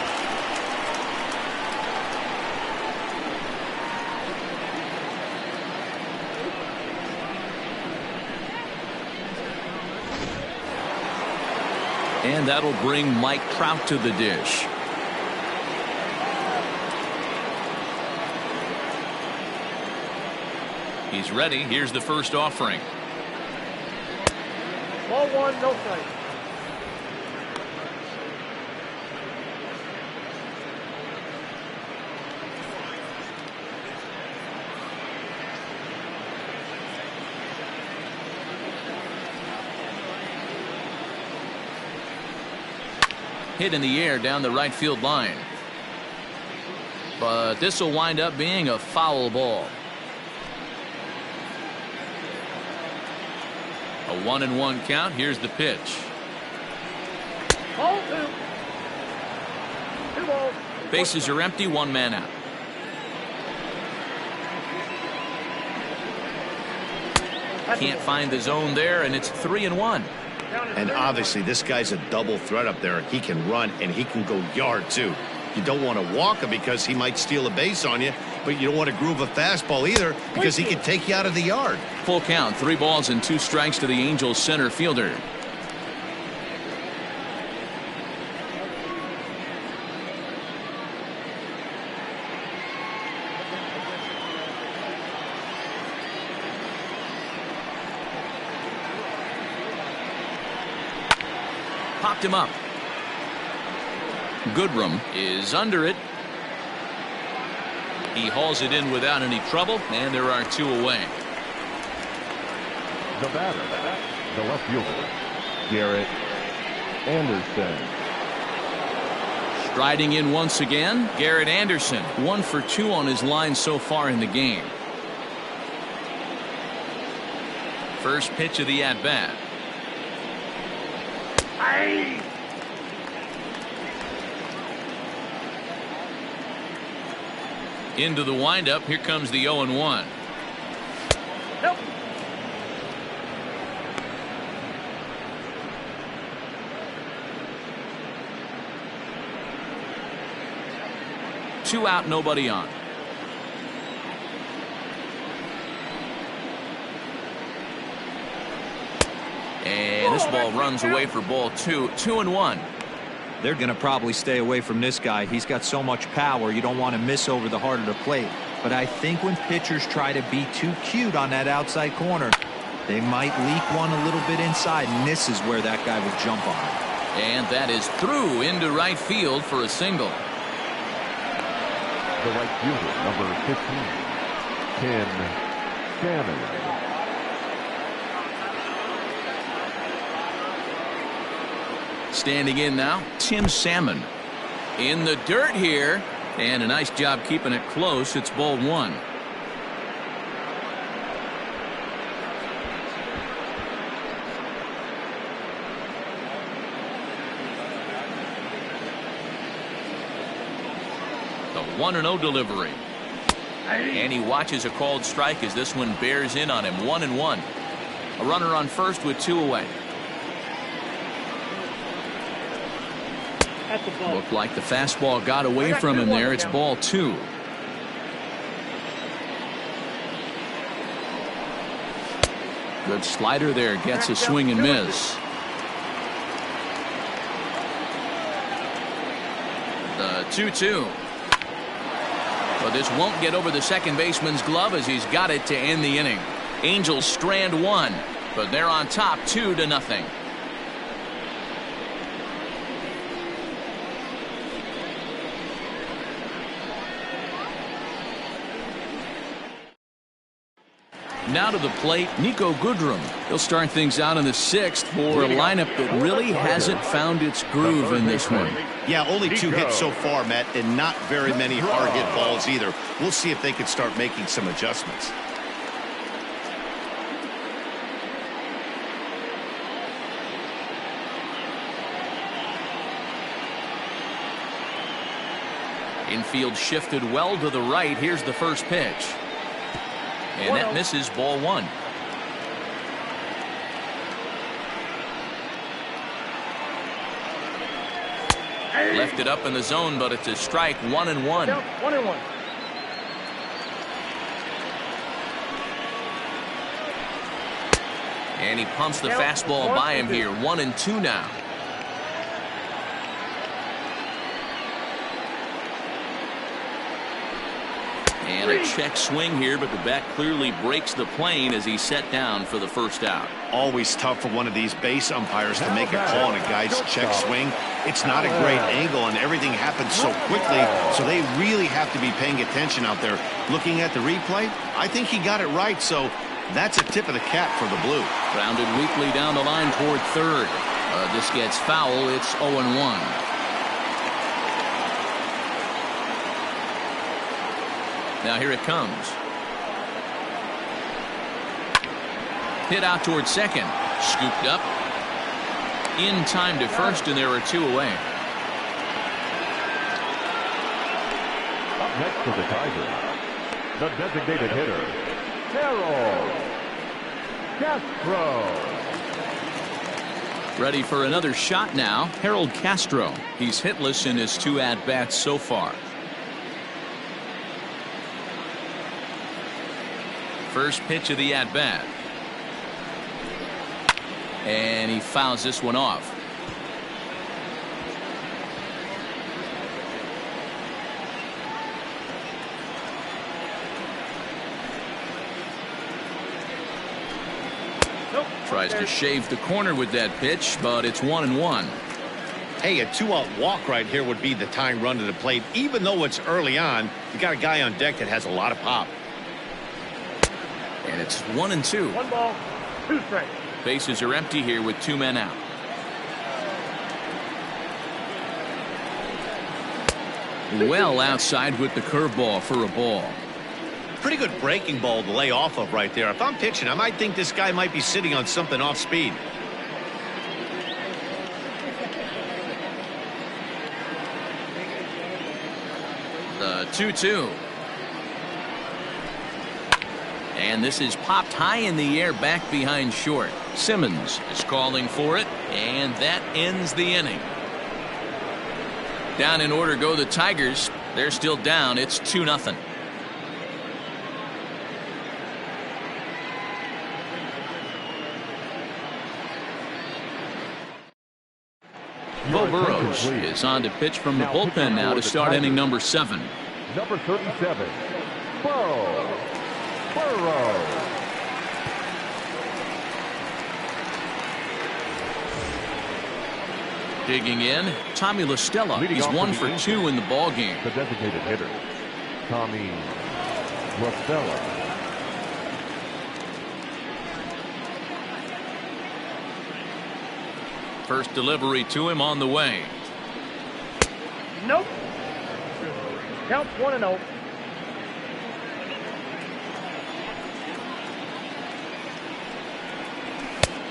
And that'll bring Mike Trout to the dish. He's ready. Here's the first offering. Ball one, no strike. Hit in the air down the right field line. But this will wind up being a foul ball. A 1-1 count. Here's the pitch. Ball two. Two balls. Bases are empty. One man out. Can't find the zone there, and it's 3-1. And obviously this guy's a double threat up there. He can run and he can go yard too. You don't want to walk him because he might steal a base on you, but you don't want to groove a fastball either because he can take you out of the yard. Full count. 3 balls and 2 strikes to the Angels center fielder. Popped him up. Goodrum is under it. He hauls it in without any trouble, and there are 2 away. The batter, the left fielder, Garrett Anderson. Striding in once again, Garrett Anderson. 1 for 2 on his line so far in the game. First pitch of the at-bat. Into the windup. Here comes the 0-1. Nope. Two out, nobody on. And this ball runs away for ball 2. 2-1. They're going to probably stay away from this guy. He's got so much power. You don't want to miss over the heart of the plate. But I think when pitchers try to be too cute on that outside corner, they might leak one a little bit inside, and this is where that guy would jump on it. And that is through into right field for a single. The right fielder, number 15, Ken Salmon. Standing in now, Tim Salmon. In the dirt here, and a nice job keeping it close. It's ball 1. The 1-0 delivery. And he watches a called strike as this one bears in on him. 1-1. A runner on first with 2 away. Looked like the fastball got away from him there. It's ball 2. Good slider there. Gets a swing and miss. The 2-2. But this won't get over the second baseman's glove as he's got it to end the inning. Angels strand 1, but they're on top 2-0. Now to the plate, Nico Goodrum. He'll start things out in the 6th for a lineup that really hasn't found its groove in this one. Yeah, only 2 hits so far, Matt, and not very many hard hit balls either. We'll see if they can start making some adjustments. Infield shifted well to the right. Here's the first pitch. And that misses, ball 1. Left it up in the zone, but it's a strike. 1-1. 1-1. And he pumps the fastball by him here. 1-2 now. And a check swing here, but the bat clearly breaks the plane as he's set down for the first out. Always tough for one of these base umpires to make a call on a guy's check swing. It's not a great angle, and everything happens so quickly, so they really have to be paying attention out there. Looking at the replay, I think he got it right, so that's a tip of the cap for the Blue. Grounded weakly down the line toward third. This gets foul. It's 0-1. Now here it comes. Hit out towards second. Scooped up. In time to first, and there are 2 away. Up next for the Tigers, the designated hitter, Castro. Ready for another shot now. Harold Castro. He's hitless in his 2 at-bats so far. First pitch of the at-bat. And he fouls this one off. Tries to shave the corner with that pitch, but it's 1-1. Hey, a 2-out walk right here would be the tying run to the plate. Even though it's early on, you got a guy on deck that has a lot of pop. And it's 1-2. 1 ball, 2 strikes. Bases are empty here with 2 men out. Well outside with the curveball for a ball. Pretty good breaking ball to lay off of right there. If I'm pitching, I might think this guy might be sitting on something off speed. The 2-2. And this is popped high in the air back behind short. Simmons is calling for it, and that ends the inning. Down in order go the Tigers. They're still down. It's 2-0. Bo Burrows is on to pitch from the bullpen now to start inning number 7. Number 37, Burrows. Digging in, Tommy La Stella. He's 1 for 2 in the ball game. The designated hitter, Tommy La Stella. First delivery to him on the way. Nope. Counts 1-0.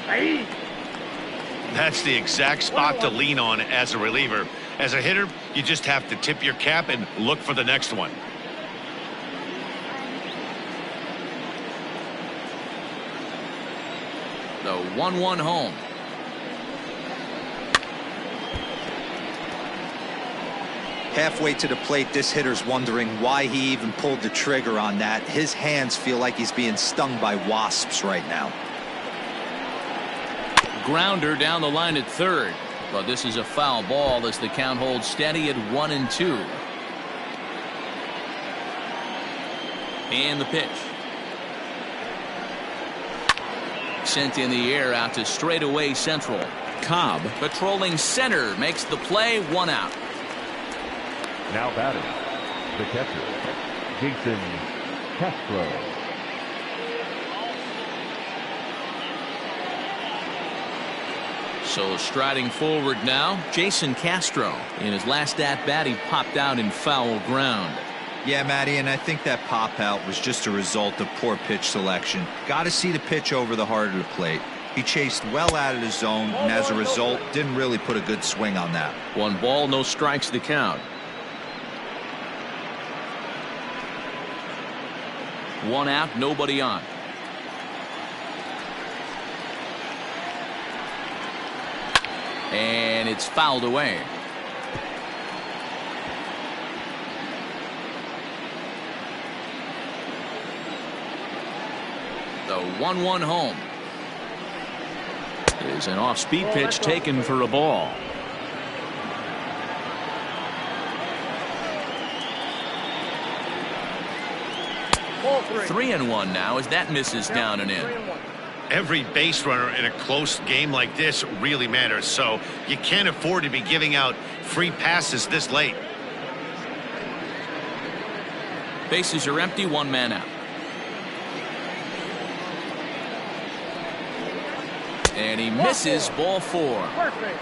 Hey. That's the exact spot to lean on as a reliever. As a hitter, you just have to tip your cap and look for the next one. The 1-1 home. Halfway to the plate, this hitter's wondering why he even pulled the trigger on that. His hands feel like he's being stung by wasps right now. Grounder down the line at third, but this is a foul ball as the count holds steady at 1-2. And the pitch. Sent in the air out to straightaway central. Cobb patrolling center makes the play, 1 out. Now batting, the catcher, Castro. So striding forward now, Jason Castro. In his last at-bat, he popped out in foul ground. Yeah, Matty, and I think that pop out was just a result of poor pitch selection. Got to see the pitch over the heart of the plate. He chased well out of the zone, and as a result, didn't really put a good swing on that. 1 ball, no strikes the count. 1 out, nobody on. And it's fouled away. The 1-1 home. Is an off-speed pitch taken for a ball. Ball 3. 3-1 now as that misses down and in. 3-1. Every base runner in a close game like this really matters, so you can't afford to be giving out free passes this late. Bases are empty, one man out. And he misses ball 4. Perfect.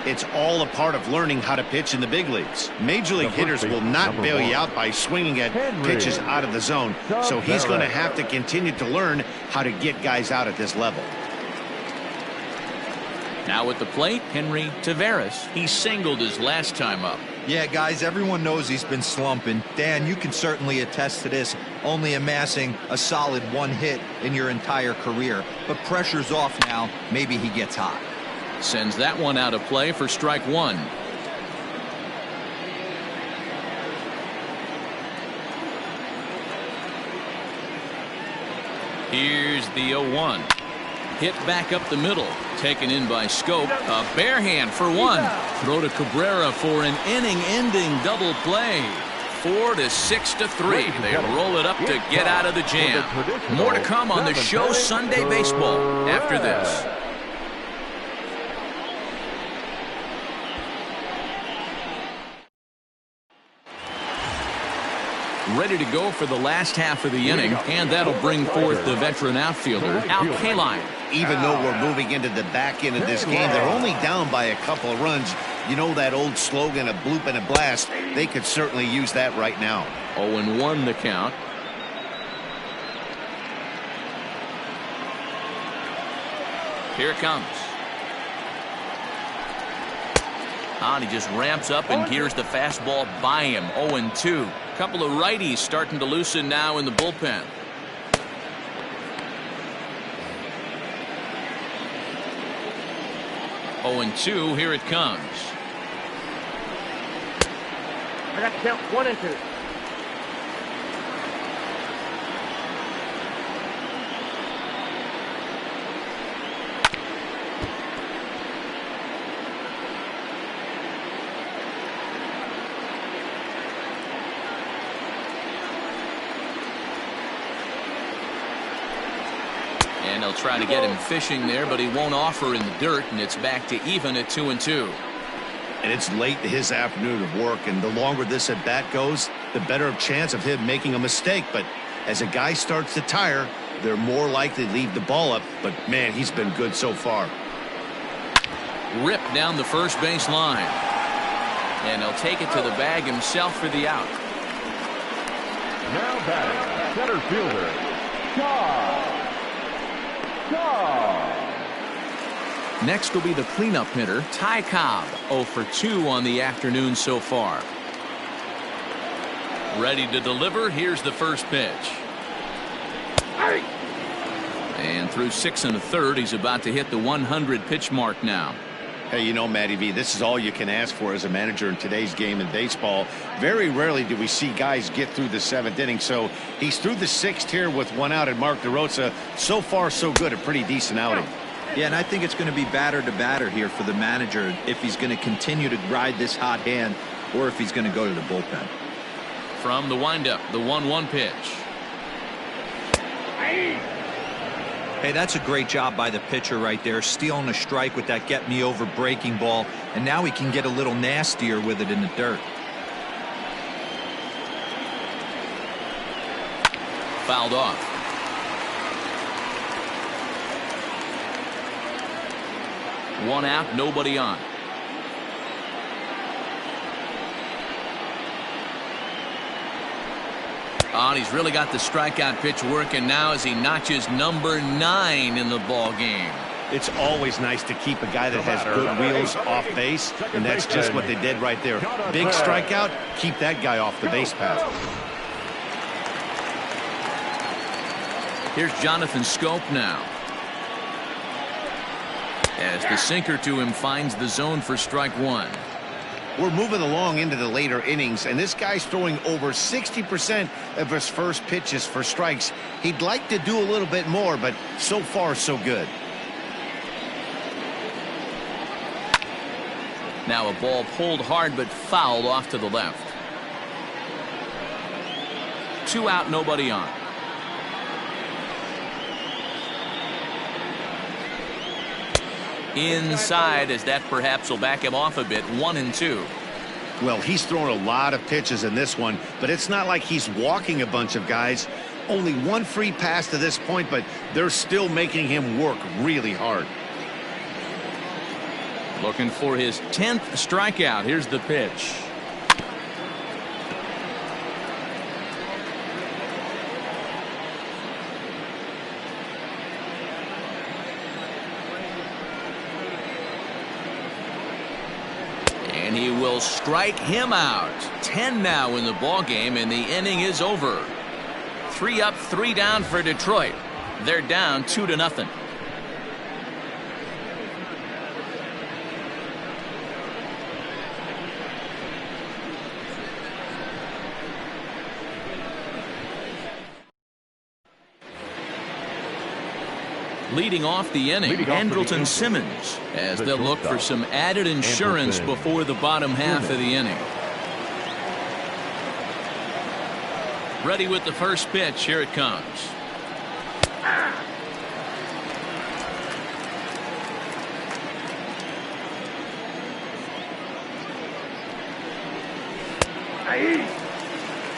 It's all a part of learning how to pitch in the big leagues. Major league hitters will not bail you out by swinging at pitches out of the zone, so he's going to have to continue to learn how to get guys out at this level. Now at the plate, Henry Tavares. He singled his last time up. Yeah, guys, everyone knows he's been slumping. Dan, you can certainly attest to this, only amassing a solid 1 hit in your entire career. But pressure's off now. Maybe he gets hot. Sends that one out of play for strike 1. Here's the 0-1. Hit back up the middle. Taken in by Scope. A bare hand for 1. Throw to Cabrera for an inning-ending double play. 4-6-3. They roll it up to get out of the jam. More to come on the show Sunday Baseball after this. Ready to go for the last half of the inning, and that'll bring forth the veteran outfielder, Al Kaline. Even though we're moving into the back end of this game, they're only down by a couple of runs. You know that old slogan, a bloop and a blast. They could certainly use that right now. 0-1 the count. Here it comes. And he just ramps up and gears the fastball by him. 0-2. Couple of righties starting to loosen now in the bullpen. Oh, and 2. Here it comes. I got to count 1 and 2. And they'll try to get him fishing there, but he won't offer in the dirt, and it's back to even at 2-2. And it's late in his afternoon of work, and the longer this at bat goes, the better chance of him making a mistake. But as a guy starts to tire, they're more likely to leave the ball up. But man, he's been good so far. Ripped down the first base line. And he'll take it to the bag himself for the out. Now batting, center fielder, Shaw. Next will be the cleanup hitter, Ty Cobb. 0 for 2 on the afternoon so far. Ready to deliver. Here's the first pitch. And through 6 1/3, he's about to hit the 100 pitch mark now. Hey, you know, Matty V, this is all you can ask for as a manager in today's game in baseball. Very rarely do we see guys get through the 7th inning. So he's through the 6th here with 1 out, and Mark DeRosa, so far so good, a pretty decent outing. Yeah, and I think it's going to be batter to batter here for the manager if he's going to continue to ride this hot hand or if he's going to go to the bullpen. From the windup, the 1-1 pitch. Hey, that's a great job by the pitcher right there, stealing a strike with that get-me-over breaking ball, and now he can get a little nastier with it in the dirt. Fouled off. One out, nobody on. Oh, and he's really got the strikeout pitch working now as he notches number 9 in the ball game. It's always nice to keep a guy that has good wheels off base, and that's just what they did right there. Big strikeout, keep that guy off the base path. Here's Jonathan Scope now. As the sinker to him finds the zone for strike 1. We're moving along into the later innings, and this guy's throwing over 60% of his first pitches for strikes. He'd like to do a little bit more, but so far so good. Now a ball pulled hard but fouled off to the left. 2 out, nobody on. Inside, as that perhaps will back him off a bit. 1-2. Well, he's thrown a lot of pitches in this one, but it's not like he's walking a bunch of guys. Only one free pass to this point, but they're still making him work really hard. Looking for his 10th strikeout. Here's the pitch. And he will strike him out. 10 now in the ball game, and the inning is over. 3 up, 3 down for Detroit. They're down 2-0. Leading off the inning, Andrelton Simmons, as they'll look for some added insurance before the bottom half of the inning. Ready with the first pitch. Here it comes.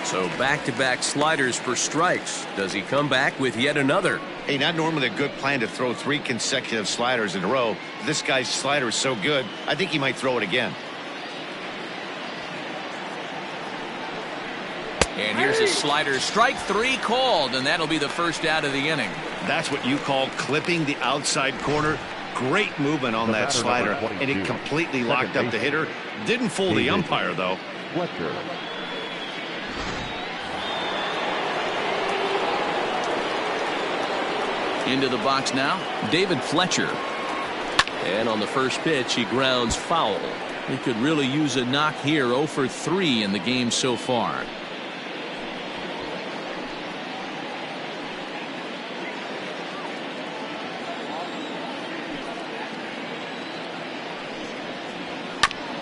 So back-to-back sliders for strikes. Does he come back with yet another? Hey, not normally a good plan to throw 3 consecutive sliders in a row. This guy's slider is so good, I think he might throw it again. And here's a slider. Strike 3 called, and that'll be the first out of the inning. That's what you call clipping the outside corner. Great movement on that slider, and it completely locked up the hitter. Didn't fool the umpire, though. Fletcher. Into the box now, David Fletcher. And on the first pitch, he grounds foul. He could really use a knock here. 0 for 3 in the game so far.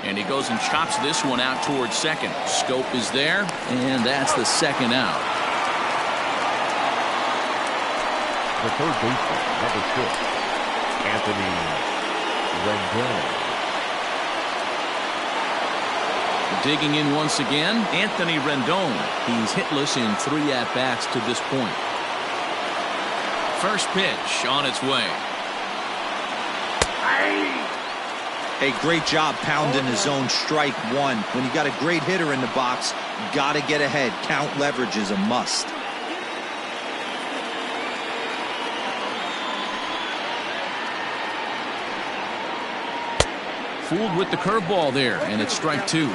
And he goes and chops this one out towards second. Scope is there, and that's the second out. The third baseman, number 6, Anthony Rendon. Digging in once again, Anthony Rendon. He's hitless in 3 at-bats to this point. First pitch on its way. Hey, great job pounding the zone. Strike 1. When you got a great hitter in the box, got to get ahead. Count leverage is a must. Fooled with the curveball there, and it's strike 2.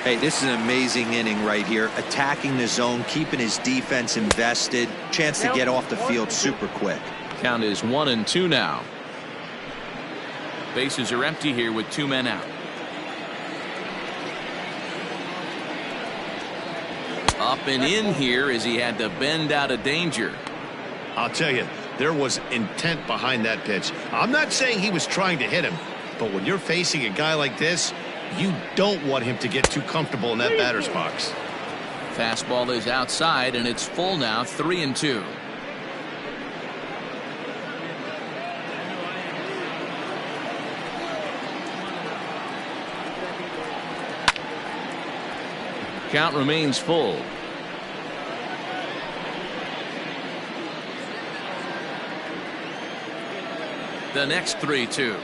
Hey, this is an amazing inning right here. Attacking the zone, keeping his defense invested. Chance to get off the field super quick. Count is 1-2 now. Bases are empty here with 2 men out. Up and in here as he had to bend out of danger. I'll tell you, there was intent behind that pitch. I'm not saying he was trying to hit him, but when you're facing a guy like this, you don't want him to get too comfortable in that batter's box. Fastball is outside, and it's full now. 3-2. Count remains full. The next 3-2.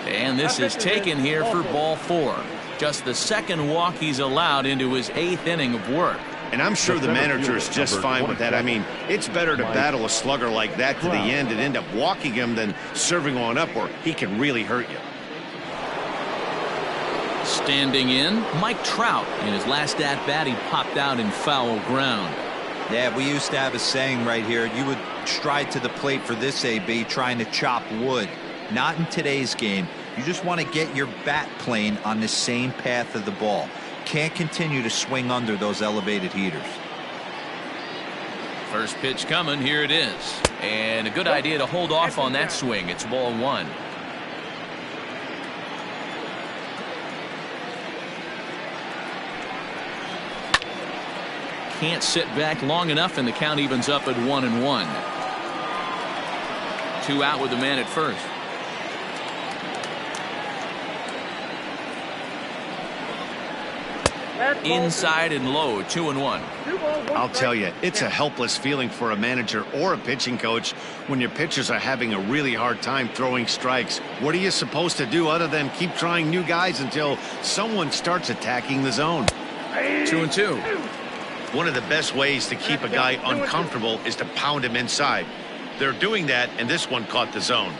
And this is taken here for ball 4. Just the second walk he's allowed into his 8th inning of work. And I'm sure the manager is just fine with that. I mean, it's better to battle a slugger like that to the end and end up walking him than serving on up where he can really hurt you. Standing in, Mike Trout. In his last at-bat, he popped out in foul ground. Yeah, we used to have a saying right here. You would stride to the plate for this AB, trying to chop wood. Not in today's game. You just want to get your bat plane on the same path of the ball. Can't continue to swing under those elevated heaters. First pitch coming. Here it is. And a good idea to hold off on that swing. It's ball 1. can't sit back long enough, and the count evens up at 1-1. 2 out with the man at first. Inside and low, 2-1. I'll tell you, it's a helpless feeling for a manager or a pitching coach when your pitchers are having a really hard time throwing strikes. What are you supposed to do other than keep trying new guys until someone starts attacking the zone? 2-2. One of the best ways to keep a guy uncomfortable is to pound him inside. They're doing that, and this one caught the zone.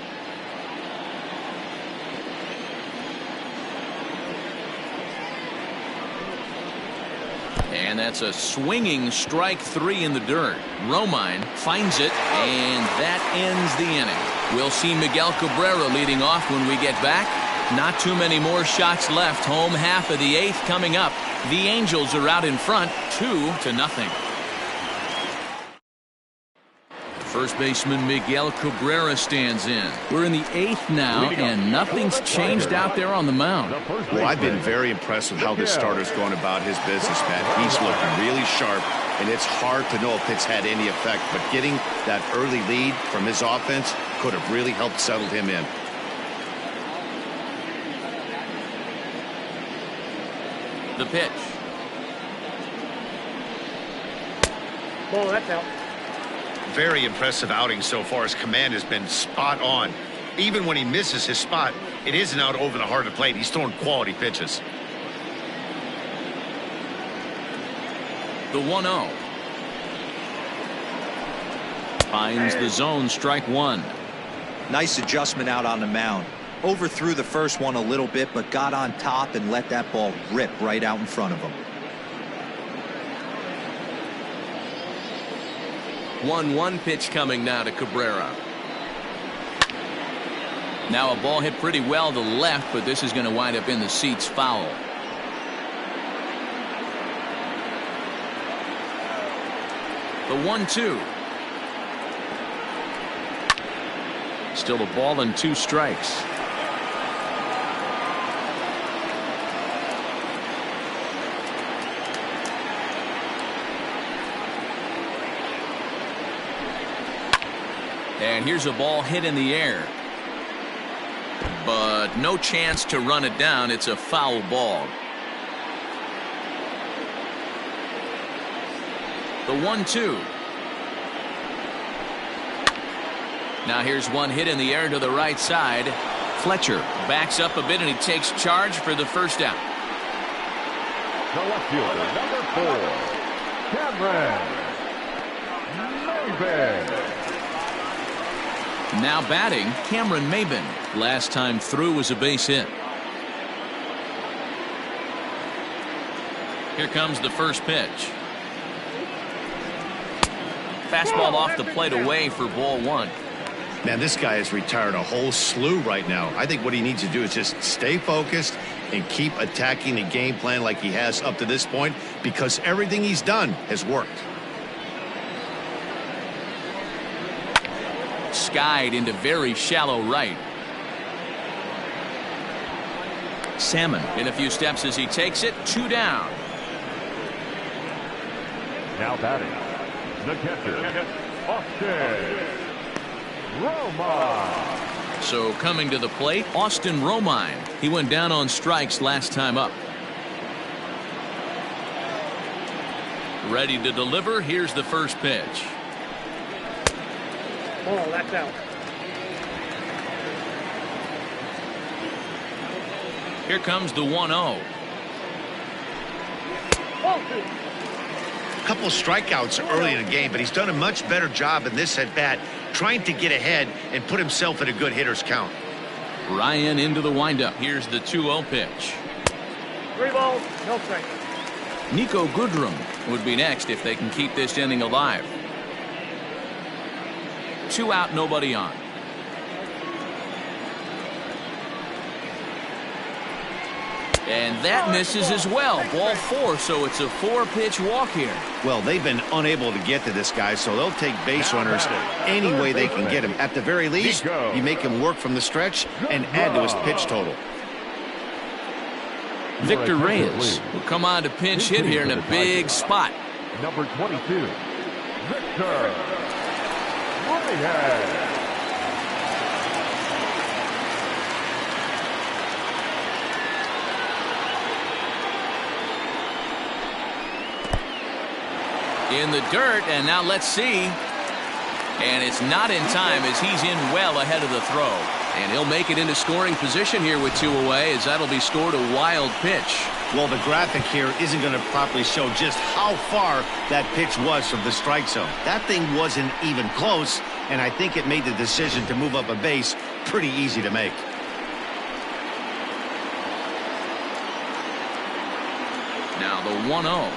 And that's a swinging strike 3 in the dirt. Romine finds it, and that ends the inning. We'll see Miguel Cabrera leading off when we get back. Not too many more shots left. Home half of the 8th coming up. The Angels are out in front, 2-0. First baseman Miguel Cabrera stands in. We're in the 8th now, and nothing's changed out there on the mound. Well, I've been very impressed with how this starter's going about his business, man. He's looking really sharp, and it's hard to know if it's had any effect, but getting that early lead from his offense could have really helped settle him in. The pitch. Ball, that's out. Very impressive outing so far. His command has been spot on. Even when he misses his spot, it isn't out over the heart of the plate. He's throwing quality pitches. The 1-0. Finds the zone, strike 1. Nice adjustment out on the mound. Overthrew the first one a little bit, but got on top and let that ball rip right out in front of him. 1-1 pitch coming now to Cabrera. Now a ball hit pretty well to left, but this is going to wind up in the seats, foul. The 1-2. Still a ball and 2 strikes. And here's a ball hit in the air. But no chance to run it down. It's a foul ball. The 1-2. Now here's one hit in the air to the right side. Fletcher backs up a bit, and he takes charge for the first out. The left fielder, number 4, Cameron Maybin. Now batting, Cameron Maybin. Last time through was a base hit. Here comes the first pitch. Fastball off the plate away for ball 1. Man, this guy has retired a whole slew right now. I think what he needs to do is just stay focused and keep attacking the game plan like he has up to this point, because everything he's done has worked. Skied into very shallow right. Salmon in a few steps as he takes it. 2 down. Now batting, the catcher, Austin Romine. So coming to the plate, Austin Romine. He went down on strikes last time up. Ready to deliver. Here's the first pitch. Ball, that's out. Here comes the 1-0. A couple strikeouts early in the game, but he's done a much better job in this at bat, trying to get ahead and put himself in a good hitter's count. Ryan into the windup. Here's the 2-0 pitch. 3 balls, no strikes. Nico Goodrum would be next if they can keep this inning alive. 2 out, nobody on. And that misses as well. Ball 4, so it's a 4-pitch walk here. Well, they've been unable to get to this guy, so they'll take base runners any way they can get him. At the very least, you make him work from the stretch and add to his pitch total. Victor Reyes will come on to pinch hit here in a big spot. Number 22, Victor Royhead. In the dirt, and now let's see. And it's not in time as he's in well ahead of the throw. And he'll make it into scoring position here with 2 away, as that'll be scored a wild pitch. Well, the graphic here isn't going to properly show just how far that pitch was from the strike zone. That thing wasn't even close, and I think it made the decision to move up a base pretty easy to make. Now the 1-0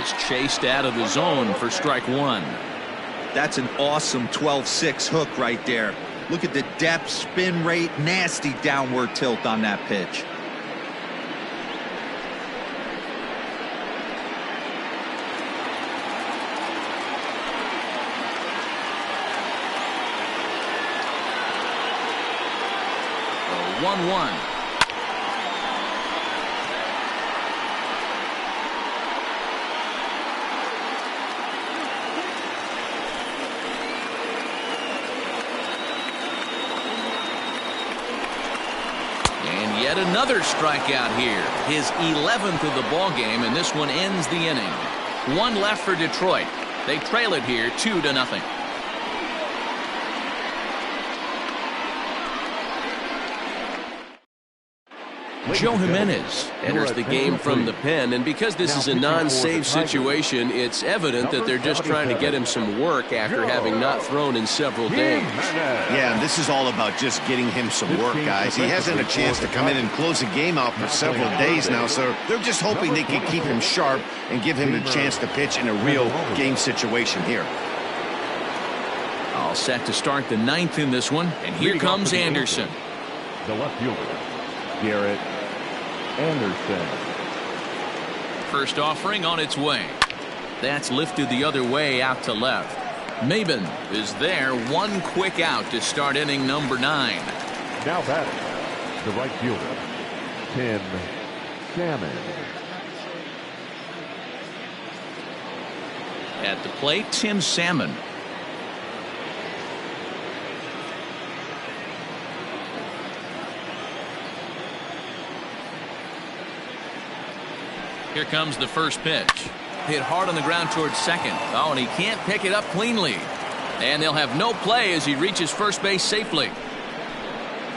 is chased out of the zone for strike 1. That's an awesome 12-6 hook right there. Look at the depth, spin rate, nasty downward tilt on that pitch. The 1-1. Yet another strikeout here. His 11th of the ball game, and this one ends the inning. 1 left for Detroit. They trail it here 2-0. Joe Jimenez enters the game from the pen, and because this is a non-save situation, it's evident that they're just trying to get him some work after having not thrown in several days. Yeah, this is all about just getting him some work, guys. He hasn't a chance to come in and close the game out for several days now, so they're just hoping they can keep him sharp and give him a chance to pitch in a real game situation here. All set to start the 9th in this one, and here comes Anderson. The left fielder, Garrett Anderson. First offering on its way. That's lifted the other way out to left. Maben is there. 1 quick out to start inning number 9. Now batting, the right fielder, Tim Salmon. At the plate, Tim Salmon. Here comes the first pitch. Hit hard on the ground towards second. Oh, and he can't pick it up cleanly. And they'll have no play as he reaches first base safely.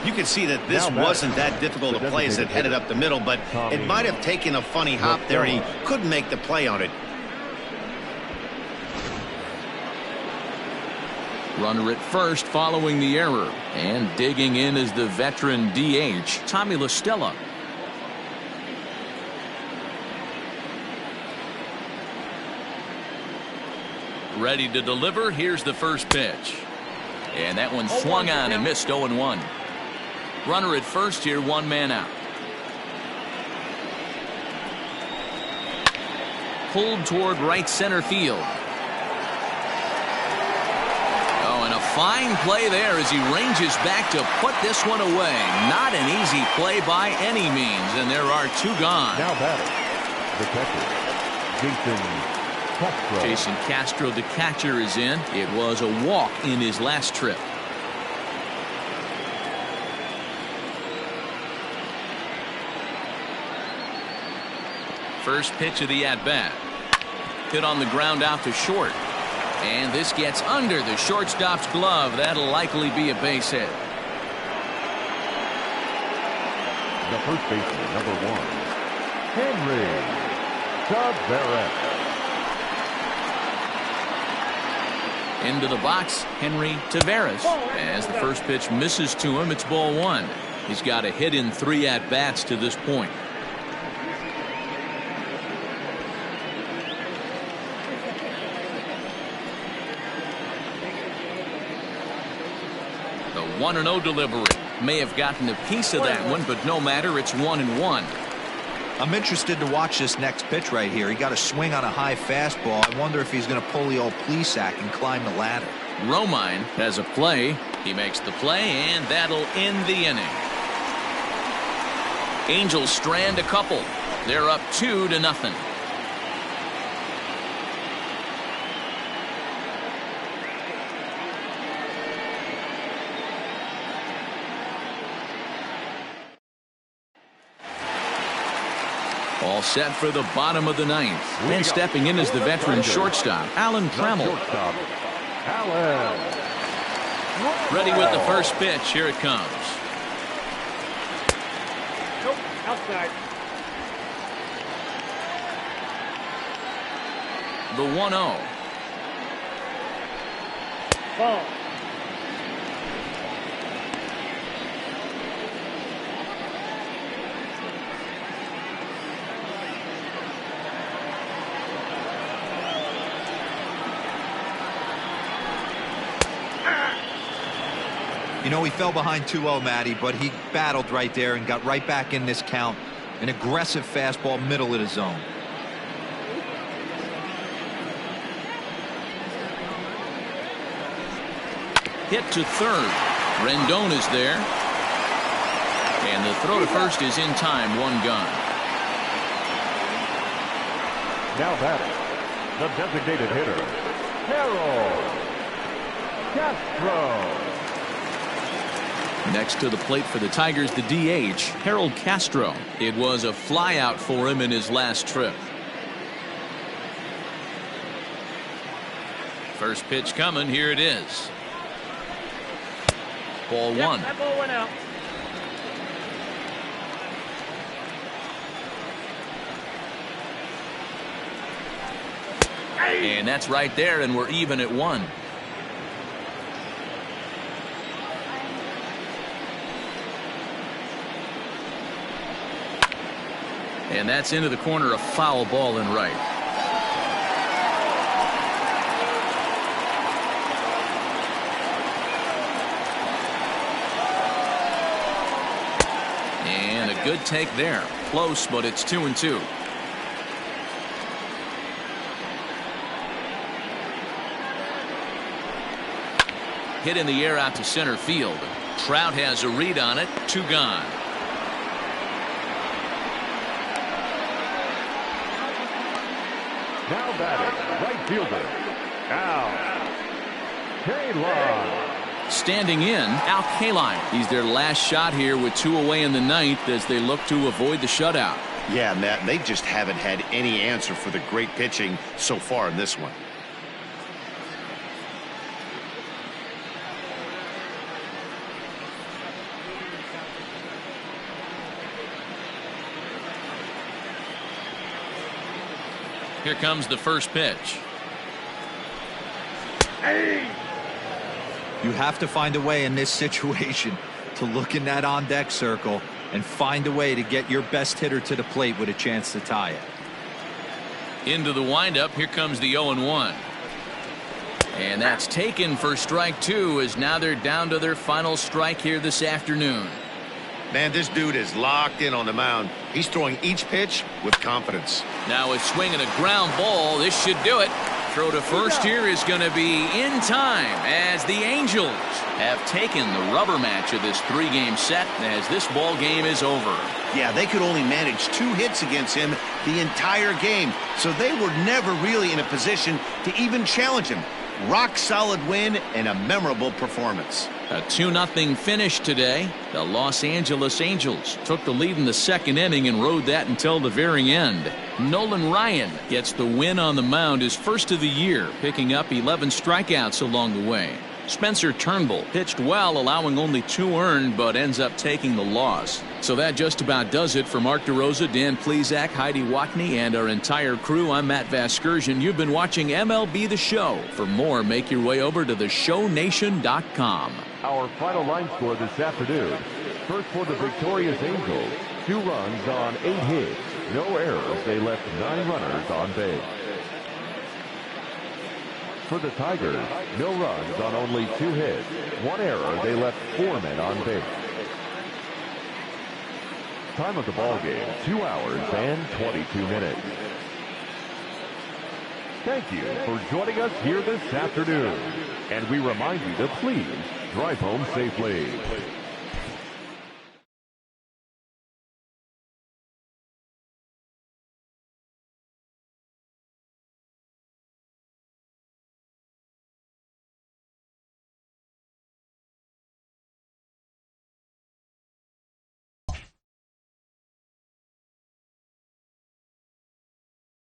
You can see that this wasn't that difficult to play as it headed up the middle, but it might have taken a funny hop there, and he couldn't make the play on it. Runner at first following the error. And digging in is the veteran DH, Tommy La Stella. Ready to deliver. Here's the first pitch. And that one swung on and missed. 0-1. Runner at first here, 1 man out. Pulled toward right center field. Oh, and a fine play there as he ranges back to put this one away. Not an easy play by any means, and there are 2 gone. Now batting, the catcher, Jason Castro, the catcher, is in. It was a walk in his last trip. First pitch of the at-bat. Hit on the ground out to short. And this gets under the shortstop's glove. That'll likely be a base hit. The first baseman, number 1, Henry Tavares. Into the box, Henry Tavares. As the first pitch misses to him, it's ball 1. He's got a hit in 3 at-bats to this point. The 1-0 delivery. May have gotten a piece of that one, but no matter, it's 1-1. I'm interested to watch this next pitch right here. He got a swing on a high fastball. I wonder if he's going to pull the old Plesac and climb the ladder. Romine has a play. He makes the play, and that'll end the inning. Angels strand a couple. They're up 2-0. All set for the bottom of the ninth. And stepping in is the veteran shortstop, Trammell. Ready with the first pitch. Here it comes. Nope, outside. The 1-0. Ball. You know, he fell behind 2-0, Matty, but he battled right there and got right back in this count. An aggressive fastball, middle of the zone. Hit to third. Rendon is there. And the throw to first is in time. One gone. Now batting, the designated hitter, Castro. Next to the plate for the Tigers, the DH, Castro. It was a flyout for him in his last trip. First pitch coming. Here it is. Ball one. That ball went out. And that's right there, and we're even at 1. And that's into the corner, a foul ball in right. And a good take there. Close, but it's 2-2. Hit in the air out to center field. Trout has a read on it. 2 gone. Now batting, right fielder, Kaline. Standing in, Kaline. He's their last shot here with 2 away in the ninth as they look to avoid the shutout. Yeah, Matt, they just haven't had any answer for the great pitching so far in this one. Here comes the first pitch. You have to find a way in this situation to look in that on-deck circle and find a way to get your best hitter to the plate with a chance to tie it. Into the windup. Here comes the 0-1. And that's taken for strike 2, as now they're down to their final strike here this afternoon. Man, this dude is locked in on the mound. He's throwing each pitch with confidence. Now a swing and a ground ball. This should do it. Throw to first here is going to be in time, as the Angels have taken the rubber match of this 3-game set as this ball game is over. Yeah, they could only manage 2 hits against him the entire game, so they were never really in a position to even challenge him. Rock solid win and a memorable performance. A 2-0 finish today. The Los Angeles Angels took the lead in the second inning and rode that until the very end. Nolan Ryan gets the win on the mound, his first of the year, picking up 11 strikeouts along the way. Spencer Turnbull pitched well, allowing only 2 earned, but ends up taking the loss. So that just about does it for Mark DeRosa, Dan Plesac, Heidi Watney, and our entire crew. I'm Matt Vasgersian. You've been watching MLB The Show. For more, make your way over to theshownation.com. Our final line score this afternoon. First for the victorious Angels, 2 runs on 8 hits. No errors. They left 9 runners on base. For the Tigers, no runs on only 2 hits. 1 error. They left 4 men on base. Time of the ball game, 2 hours and 22 minutes. Thank you for joining us here this afternoon. And we remind you to please drive home safely.